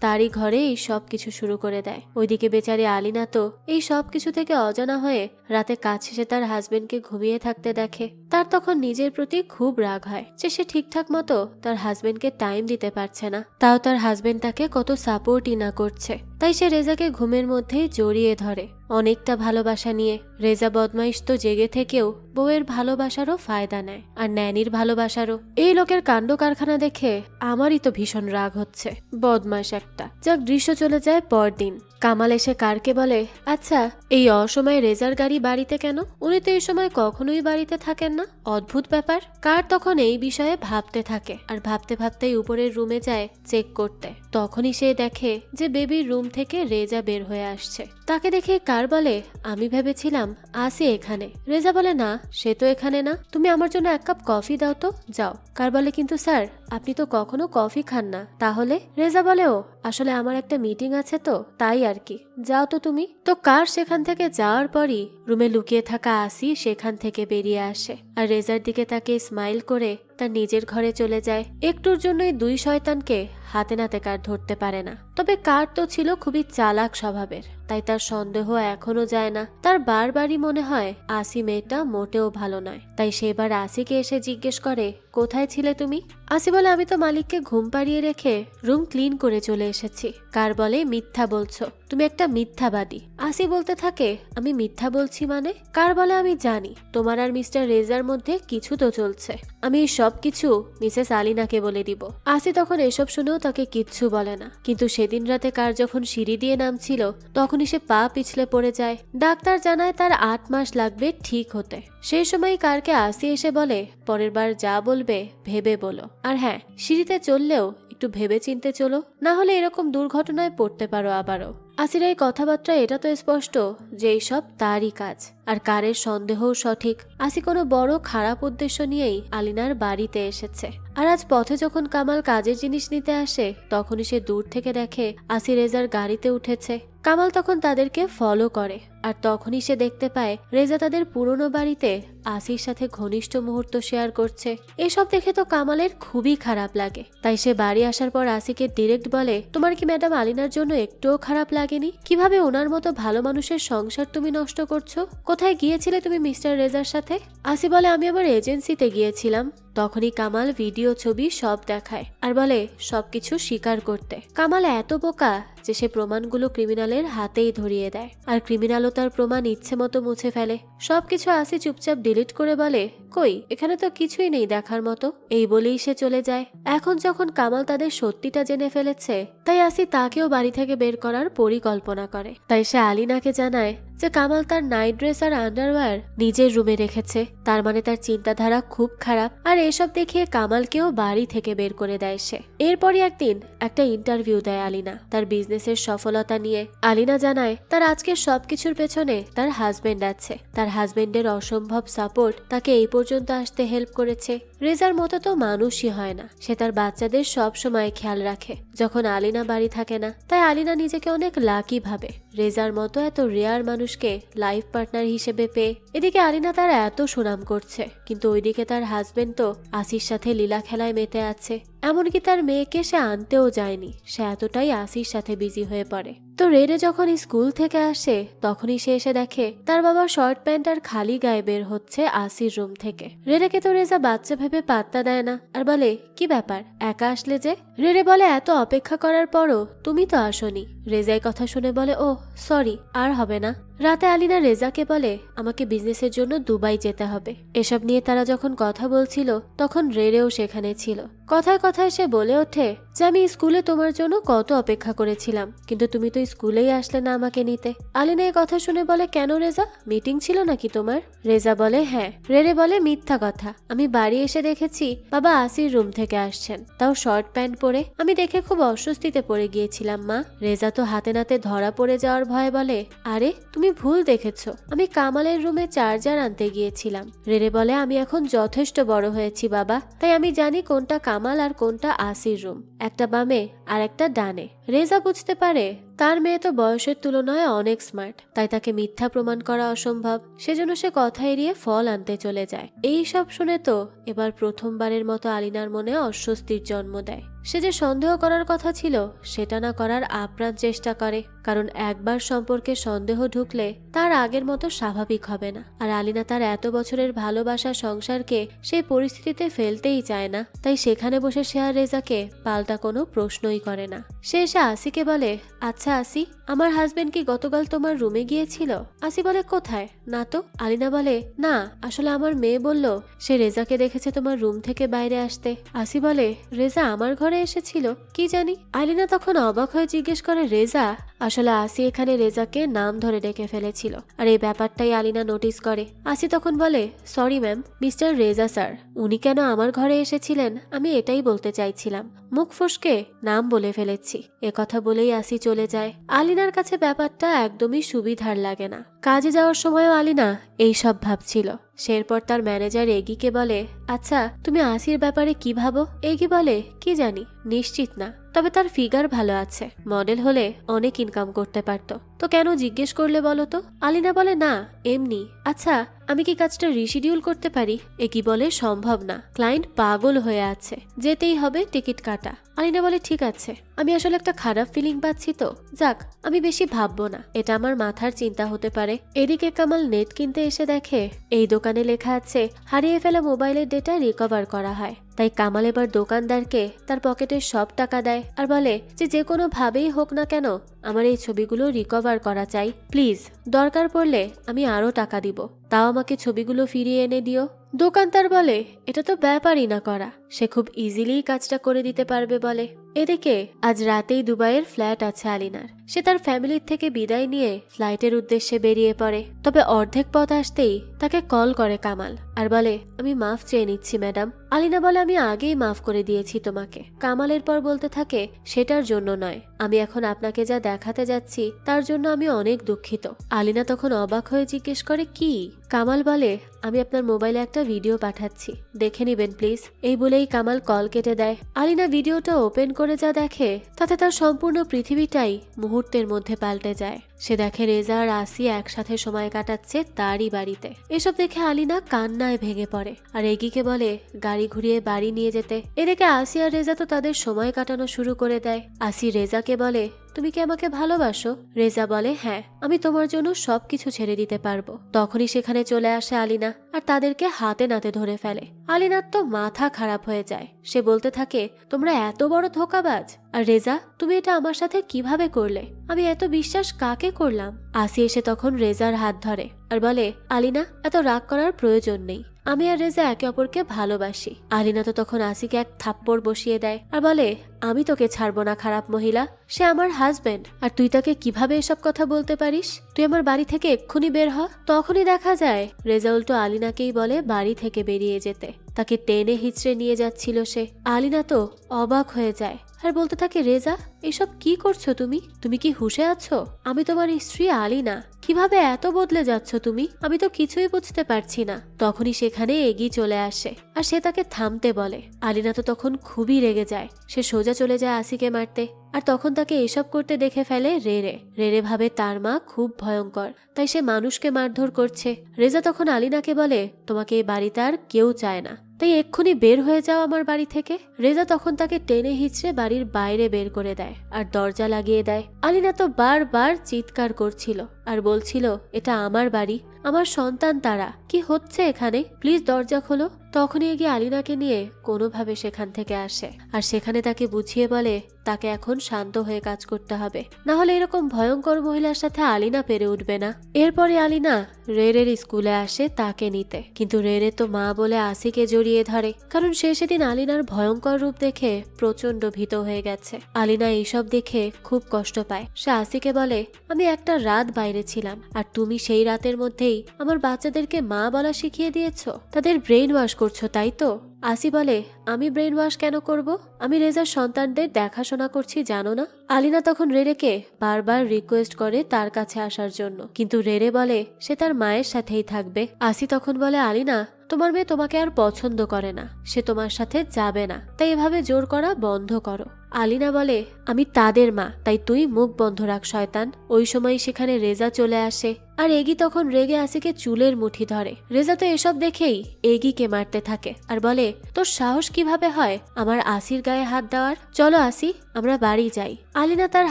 তারই ঘরে এই সব কিছু শুরু করে দেয়। ওইদিকে বেচারি আলিনা তো এই সব কিছু থেকে অজানা হয়ে রাতে কাজ শেষে তার হাজবেন্ডকে ঘুমিয়ে থাকতে দেখে। তার তখন নিজের প্রতি খুব রাগ হয় যে সে ঠিকঠাক মতো তার হাজবেন্ডকে টাইম দিতে পারছে না, তাও তার হাজবেন্ড তাকে কত সাপোর্টই না করছে। তাই সে রেজাকে ঘুমের মধ্যেই জড়িয়ে ধরে অনেকটা ভালোবাসা নিয়ে। রেজা বদমাইশ তো জেগে থেকেও বউয়ের ভালোবাসারও ফায়দা নেয় আর ন্যানির ভালোবাসারও। এই লোকের কাণ্ড কারখানা দেখে আমারই তো ভীষণ রাগ হচ্ছে, বদমাইশ একটা। যাক, দৃশ্য চলে যায় পরদিন। কামাল এসে কারকে বলে, আচ্ছা এই অসময়ে রেজার গাড়ি বাড়িতে কেন? উনি তো এই সময় কখনোই বাড়িতে থাকেন না, অদ্ভুত ব্যাপার। কার তখন এই বিষয়ে ভাবতে থাকে আর ভাবতে ভাবতেই উপরের রুমে যায় চেক করতে। তখনই সে দেখে যে বেবির রুম থেকে রেজা বের হয়ে আসছে। তাকে দেখে কার বলে, আমি ভেবেছিলাম আসি এখানে। রেজা বলে, না সে তো এখানে না, তুমি আমার জন্য এক কাপ কফি দাও তো, যাও। কার বলে, কিন্তু স্যার আপনি তো কখনো কফি খান না। তাহলে? রেজা বলে, ও আসলে আমার একটা মিটিং আছে তো তাই আর কি, যাও তো তুমি। তো কার সেখান থেকে যাওয়ার পরই রুমে লুকিয়ে থাকা আসি সেখান থেকে বেরিয়ে আসে আর রেজার দিকে তাকে স্মাইল করে তার নিজের ঘরে চলে যায়। একটুর জন্যই দুই শয়তানকে হাতে নাতে কার ধরতে পারে না। তবে কার তো ছিল খুবই চালাক স্বভাবের, তাই তার সন্দেহ এখনো যায় না। তার বারবারই মনে হয় আসি মেয়েটা মোটেও ভালো নয়। তাই সেবার আসিকে এসে জিজ্ঞেস করে, কোথায় ছিলে তুমি? আসি বলে, আমি তো মালিককে ঘুম পাড়িয়ে রেখে রুম ক্লিন করে চলে এসেছি। কার বলে, মিথ্যা বলছো, তুমি একটা মিথ্যাবাদী। আসি বলতে থাকে, আমি মিথ্যা বলছি মানে? কার বলে, আমি জানি তোমার আর মিস্টার রেজার মধ্যে কিছু তো চলছে, আমি সব কিছু মিসেস আলিনাকে বলে দিব। আসি তখন এসব শুনেও তাকে কিচ্ছু বলে না। কিন্তু সেদিন রাতে কার যখন সিঁড়ি দিয়ে নামছিল তখনই সে পা পিছলে পড়ে যায়। ডাক্তার জানায় তার 8 মাস লাগবে ঠিক হতে। সেই সময় কারকে আসি এসে বলে, পরের বার যা বলবে ভেবে বলো, আর হ্যাঁ সিঁড়িতে চললেও একটু ভেবে চিনতে চলো, না হলে এরকম দুর্ঘটনায় পড়তে পারো আবারও। আসির এই কথাবার্তা এটা তো স্পষ্ট যে এইসব তারই কাজ। আর কারের সন্দেহও সঠিক, আসি কোনো বড় খারাপ উদ্দেশ্য নিয়েই আলিনার বাড়িতে এসেছে। আর আজ পথে যখন কামাল কাজের জিনিস নিতে আসে তখনই সে দূর থেকে দেখে আসি রেজার গাড়িতে উঠেছে। কামাল তখন তাদেরকে ফলো করে আর তখনই সে দেখতে পায় রেজা তাদের পুরনো বাড়িতে আসির সাথে ঘনিষ্ঠ মুহূর্ত শেয়ার করছে। এসব দেখে তো কামালের খুবই খারাপ লাগে। তাই সে বাড়ি আসার পর আসিকে ডিরেক্ট বলে, তোমার কি ম্যাডাম আলিনার জন্য একটুও খারাপ লাগেনি? কিভাবে ওনার মতো ভালো মানুষের সংসার তুমি নষ্ট করছো? কোথায় গিয়েছিলে তুমি মিস্টার রেজার সাথে? আসি বলে, আমি আমার এজেন্সিতে গিয়েছিলাম, তখনই কামাল ভিডিও ছবি সব দেখায় আর বলে সবকিছু স্বীকার করতে। কামাল এত বোকা যে সে প্রমাণগুলো ক্রিমিনালের হাতেই ধরিয়ে দেয়, আর ক্রিমিনালও তার প্রমাণ ইচ্ছে মতো মুছে ফেলে। সবকিছু আসি চুপচাপ ডিলিট করে বলে, কই, এখানে তো কিছুই নেই দেখার মতো। এই বলেই সে চলে যায়। এখন যখন কামাল তাদের সত্যিটা জেনে ফেলেছে, তাই আসি তাকেও বাড়ি থেকে বের করার পরিকল্পনা করে। তাই সে আলিনাকে জানায় যে কামাল তার নাইট ড্রেস আর আন্ডারওয়্যার নিজের রুমে রেখেছে, তার মানে তার চিন্তাধারা খুব খারাপ। আর এসব দেখিয়ে কামালকেও বাড়ি থেকে বের করে দেয় সে। এরপরই একদিন একটা ইন্টারভিউ দেয় আলিনা তার বিজনেসের সফলতা নিয়ে। আলিনা জানায় তার আজকের সবকিছুর পেছনে তার হাজবেন্ড আছে। তার হাজবেন্ডের অসম্ভব সাপোর্ট তাকে এই পর্যন্ত আসতে হেল্প করেছে। রেজার মতো তো মানুষই হয় না, সে তার বাচ্চাদের সব সময় খেয়াল রাখে যখন আলিনা বাড়ি থাকে না। তাই আলিনা নিজেকে অনেক লাকি ভাবে রেজার মতো এত রেয়ার মানুষকে লাইফ পার্টনার হিসেবে পেয়ে। এদিকে আলিনা তার এত সুনাম করছে, কিন্তু ওইদিকে তার হাজবেন্ড তো আসির সাথে লীলা খেলায় মেতে আছে। এমনকি তার মেয়েকে সে আনতেও যায়নি, সে এতটাই আসির সাথে বিজি হয়ে পড়ে। তো রেরে যখন স্কুল থেকে আসে তখনই সে এসে দেখে তার বাবা শর্ট প্যান্ট আর খালি গায়ে বের হচ্ছে আসির রুম থেকে। রেরেকে তো রেজা বাচ্চা ভেবে পাত্তা দেয় না আর বলে, কি ব্যাপার, একা আসলে যে? রেরে বলে, এত অপেক্ষা করার পরও তুমি তো আসোনি। রেজাই কথা শুনে বলে, ও সরি, আর হবে না। রাতে আলিনা রেজাকে বলে, আমাকে বিজনেসের জন্য দুবাই যেতে হবে। এসব নিয়ে তারা যখন কথা বলছিল তখন রেরেও সেখানে ছিল। কথায় কথায় সে বলে ওঠে যে আমি স্কুলে তোমার জন্য কত অপেক্ষা করেছিলাম, কিন্তু তুমি তো স্কুলেই আসলে না আমাকে নিতে। আলিনা এই কথা শুনে বলে, কেন রেজা, মিটিং ছিল নাকি তোমার? রেজা বলে, হ্যাঁ। রেরে বলে, মিথ্যা কথা, আমি বাড়ি এসে দেখেছি বাবা আসির রুম থেকে আসছেন, তাও শর্ট প্যান্ট পরে। আমি দেখে খুব অস্বস্তিতে পড়ে গিয়েছিলাম মা। রেজা তো হাতে নাতে ধরা পড়ে যাওয়ার ভয়ে বলে, আরে তুমি ভুল দেখেছো, আমি কামালের রুমে চার্জার আনতে গিয়েছিলাম। রেরে বলে, আমি এখন যথেষ্ট বড় হয়েছি বাবা, তাই আমি জানি কোনটা কামাল আর কোনটা আসির রুম, একটা বামে আর একটা ডানে। রেজা বুঝতে পারে তার মেয়ে তো বয়সের তুলনায় অনেক স্মার্ট, তাই তাকে মিথ্যা প্রমাণ করা অসম্ভব। সেজন্য সে কথা এড়িয়ে ফল আনতে চলে যায়। এই সব শুনে তো এবার প্রথমবারের মতো আলিনার মনে অস্বস্তির জন্ম দেয়। সে যে সন্দেহ করার কথা ছিল সেটা না করার আপ্রাণ চেষ্টা করে, কারণ একবার সম্পর্কে সন্দেহ ঢুকলে তার আগের মতো স্বাভাবিক হবে না। আর আলিনা তার এত বছরের ভালোবাসা সংসারকে সেই পরিস্থিতিতে ফেলতেই চায় না, তাই সেখানে বসে সে আর রেজাকে পাল্টা কোনো প্রশ্নই করে না। সে এসে আসিকে বলে, আচ্ছা আসি, আমার হাজবেন্ড কি গতকাল তোমার রুমে গিয়েছিল? আসি বলে, কোথায়? না তো। আলিনা বলে, না, আসলে আমার মেয়ে বলল সে রেজাকে দেখেছে তোমার রুম থেকে বাইরে আসতে। আসি বলে, রেজা আমার ঘরে এসেছিল? কি জানি। আলিনা তখন অবাক হয়ে জিজ্ঞেস করে, রেজা? আসলে আসি এখানে রেজাকে নাম ধরে ডেকে ফেলেছিল, আর এই ব্যাপারটাই আলিনা নোটিস করে। আসি তখন বলে, sorry ma'am, mister Reza sir, উনি কেন আমার ঘরে এসেছিলেন আমি এটাই বলতে চাইছিলাম, মুখ ফসকে নাম বলে ফেলেছি। কথা বলেই আসি চলে যায়। আলিনার কাছে ব্যাপারটা একদমই সুবিধার লাগে না। কাজে যাওয়ার সময়ও আলিনা এই সব ভাবছিল। সে এরপর তার ম্যানেজার এগিকে বলে, আচ্ছা তুমি আসির ব্যাপারে কি ভাবো? এগি বলে, কি জানি, নিশ্চিত না, তবে তার ফিগার ভালো আছে, মডেল হলে অনেক ইনকাম করতে পারত। তো কেন জিজ্ঞেস করলে বলো তো? আলিনা বলে, না এমনি। আচ্ছা আমি কি কাজটা রিশিডিউল করতে পারি? এগি বলে, সম্ভব না, ক্লায়েন্ট পাগল হয়ে আছে, যেতেই হবে, টিকিট কাটা। আলিনা বলে, ঠিক আছে, আমি আসলে একটা খারাপ ফিলিং পাচ্ছি তো, যাক আমি বেশি ভাববো না, এটা আমার মাথার চিন্তা হতে পারে। এদিকে কামাল নেট কিনতে এসে দেখে এই দোকানে লেখা আছে হারিয়ে ফেলা মোবাইলের ডেটা রিকভার করা হয়। তাই কামাল এবার দোকানদারকে তার পকেটের সব টাকা দেয় আর বলে যে কোনো ভাবেই হোক না কেন আমার এই ছবিগুলো রিকভার করা চাই, প্লিজ, দরকার পড়লে আমি আরো টাকা দিব, তাও আমাকে ছবিগুলো ফিরিয়ে এনে দিও। দোকানদার বলে, এটা তো ব্যাপারই না করা, সে খুব ইজিলি কাজটা করে দিতে পারবে বলে। এদিকে আজ রাতেই দুবাইয়ের ফ্ল্যাট আছে আলিনার। সে তার ফ্যামিলির থেকে বিদায় নিয়ে ফ্লাইটের উদ্দেশ্যে বেরিয়ে পড়ে। তবে অর্ধেক পথ আসতেই তাকে কল করে কামাল আর বলে, আমি মাফ চেয়ে নিচ্ছি ম্যাডাম। আলিনা বলে, আমি আগেই মাফ করে দিয়েছি তোমাকে। কামালের পর বলতে থাকে, সেটার জন্য নয়, আমি এখন আপনাকে যা দেখাতে যাচ্ছি তার জন্য আমি অনেক দুঃখিত। আলিনা তখন অবাক হয়ে জিজ্ঞেস করে, কি? কামাল বলে, আমি আপনার মোবাইলে একটা ভিডিও পাঠাচ্ছি, দেখে নিবেন প্লিজ। এই বলেই কামাল কল কেটে দেয়। আলিনা ভিডিওটা ওপেন করে যা দেখে তাতে তার সম্পূর্ণ পৃথিবীটাই মুহূর্তের মধ্যে পাল্টে যায়। সে দেখে রেজা আর আসি একসাথে সময় কাটাচ্ছে তারই বাড়িতে। এসব দেখে আলিনা কান্নায় ভেঙে পড়ে আর এগিকে বলে গাড়ি ঘুরিয়ে বাড়ি নিয়ে যেতে। এদিকে আসি আর রেজা তো তাদের সময় কাটানো শুরু করে দেয়। আসি রেজাকে বলে, তুমি কি আমাকে ভালোবাসো? রেজা বলে, হ্যাঁ, আমি তোমার জন্য সবকিছু ছেড়ে দিতে পারবো। তখনই সেখানে চলে আসে আলিনা আর তাদেরকে হাতে নাতে ধরে ফেলে। আলিনার তো মাথা খারাপ হয়ে যায়। সে বলতে থাকে, তোমরা এত বড় ধোঁকাবাজ। আর রেজা, তুমি এটা আমার সাথে কিভাবে করলে? আমি এত বিশ্বাস কাকে করলাম? আসি এসে তখন রেজার হাত ধরে আর বলে, আলিনা, এত রাগ করার প্রয়োজন নেই। আমি আর রেজা একে অপরকে ভালোবাসি। আলিনা তো তখন আসিকে এক থাপ্পড় বসিয়ে দেয় আর বলে, আমি তোকে ছাড়বো না খারাপ মহিলা। সে আমার হাজবেন্ড, আর তুই তাকে কিভাবে এসব কথা বলতে পারিস? তুই আমার বাড়ি থেকে এক্ষুনি বের হ। তখনই দেখা যায় রেজা উল্টো আলিনাকেই বলে বাড়ি থেকে বেরিয়ে যেতে। তাকে টেনে হিচড়ে নিয়ে যাচ্ছিল সে। আলিনা তো অবাক হয়ে যায় আর বলতে থাকে, রেজা, এসব কি করছো তুমি? তুমি কি হুঁশে আছো? আমি তোমার স্ত্রী আলিনা। কিভাবে এত বদলে যাচ্ছ তুমি? আমি তো কিছুই বুঝতে পারছি না। তখনই সেখানে এগিয়ে চলে আসে আর সে তাকে থামতে বলে। আলিনা তো তখন খুবই রেগে যায়। সে সোজা চলে যায় আসিকে মারতে। আর তখন তাকে এসব করতে দেখে ফেলে রেরে। রেরে ভাবে তার মা খুব ভয়ঙ্কর, তাই সে মানুষকে মারধর করছে। রেজা তখন আলিনাকে বলে, তোমাকে এই বাড়িতে আর কেউ চায় না, তাই এক্ষুনি বের হয়ে যাও আমার বাড়ি থেকে। রেজা তখন তাকে টেনে হিচড়ে বাড়ির বাইরে বের করে দেয় আর দরজা লাগিয়ে দেয়। আলিনা তো বারবার চিৎকার করছিল আর বলছিল, এটা আমার বাড়ি, আমার সন্তান তারা। কি হচ্ছে এখানে? প্লিজ দরজা খোলো। তখনই এগিয়ে আলিনাকে নিয়ে কোনোভাবে সেখান থেকে আসে আর সেখানে তাকে বুঝিয়ে বলে, তাকে এখন শান্ত হয়ে কাজ করতে হবে, না হলে এরকম ভয়ঙ্কর মহিলার সাথে আলিনা পেরে উঠবে না। এরপরে আলিনা রেরের স্কুলে আসে তাকে নিতে, কিন্তু রেরে তো মা বলে আসিকে জড়িয়ে ধরে, কারণ সে সেদিন আলিনার ভয়ঙ্কর রূপ দেখে প্রচন্ড ভীত হয়ে গেছে। আলিনা এইসব দেখে খুব কষ্ট পায়। সে আসিকে বলে, আমি একটা রাত বাইরে ছিলাম, আর তুমি সেই রাতের মধ্যেই আমার বাচ্চাদেরকে মা বলা শিখিয়ে দিয়েছো। তাদের ব্রেন ওয়াশ করছো, তাই তো? আসি বলে, আমি ব্রেন ওয়াশ কেন করব? আমি রেজার সন্তানদের দেখাশোনা করছি, জানো না? আলিনা তখন রেরেকে বারবার রিকোয়েস্ট করে তার কাছে আসার জন্য, কিন্তু রেরে বলে সে তার মায়ের সাথেই থাকবে। আসি তখন বলে, আলিনা, তোমার মেয়ে তোমাকে আর পছন্দ করে না, সে তোমার সাথে যাবে না, তাই এভাবে জোর করা বন্ধ করো। আলিনা বলে, আমি তাদের মা, তাই তুই মুখ বন্ধ রাখ শয়তান। ওই সময় সেখানে রেজা চলে আসে আর এগি তখন রেগে আসিকে চুলের মুঠি ধরে। রেজা তো এসব দেখেই এগিকে মারতে থাকে আর বলে, তোর সাহস কিভাবে হয় আমার আসির গায়ে হাত দেওয়ার? চলো আসি, আমরা বাড়ি যাই। আলিনা তার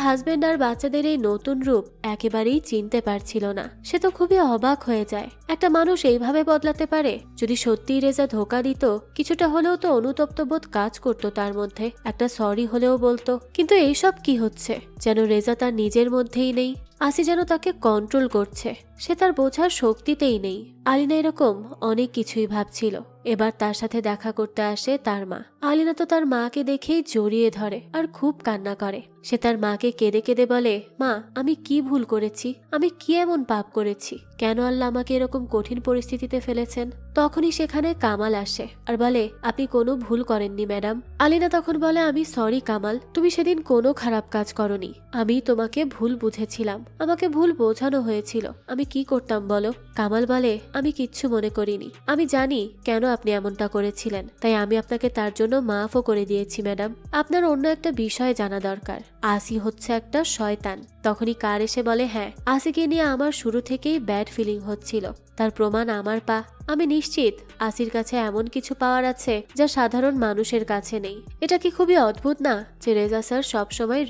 হাজবেন্ড আর বাচ্চাদের এই নতুন রূপ একেবারেই চিনতে পারছিল না। সে তো খুবই অবাক হয়ে যায়, একটা মানুষ এইভাবে বদলাতে পারে। যদি সত্যিই রেজা ধোকা দিত, কিছুটা হলেও তো অনুতপ্ত বোধ কাজ করতো তার মধ্যে, একটা সরি হলেও বলতো। কিন্তু এইসব কি হচ্ছে? যেন রেজা তার নিজের মধ্যেই নেই। আসি যেন তাকে কন্ট্রোল করছে, সে তার বোঝার শক্তিতেই নেই। আলিনা এরকম অনেক কিছুই ভাবছিল। এবার তার সাথে দেখা করতে আসে তার মা। আলিনা তো তার মাকে দেখেই জড়িয়ে ধরে আর খুব কান্না করে। সে তার মাকে কেঁদে কেঁদে বলে, মা, আমি কি ভুল করেছি? আমি কি এমন পাপ করেছি? কেন আল্লাহ আমাকে এরকম কঠিন পরিস্থিতিতে ফেলেছেন? তখনই সেখানে কামাল আসে আর বলে, আপনি কোনো ভুল করেননি ম্যাডাম। আলিনা তখন বলে, আমি সরি কামাল, তুমি সেদিন কোনো খারাপ কাজ করনি, আমি তোমাকে ভুল বুঝেছিলাম, আমাকে ভুল বোঝানো হয়েছিল, আমি কি করতাম বলো? কামাল বলে, আমি কিচ্ছু মনে করিনি, আমি জানি কেন আপনি এমনটা করেছিলেন, তাই আমি আপনাকে তার জন্য মাফও করে দিয়েছি ম্যাডাম। আপনার অন্য একটা বিষয় জানা দরকার, আসি হচ্ছে একটা শয়তান। তখনই কার এসে বলে, হ্যাঁ, আসিকে নিয়ে আমার শুরু থেকেই ব্যাড ফিলিং হচ্ছিল, তার প্রমাণ আমার পা। আমি নিশ্চিত আসির কাছে এমন কিছু পাওয়ার আছে যা সাধারণ মানুষের কাছে নেই। এটা কি খুবই অদ্ভুত না যে রেজা স্যার সবসময়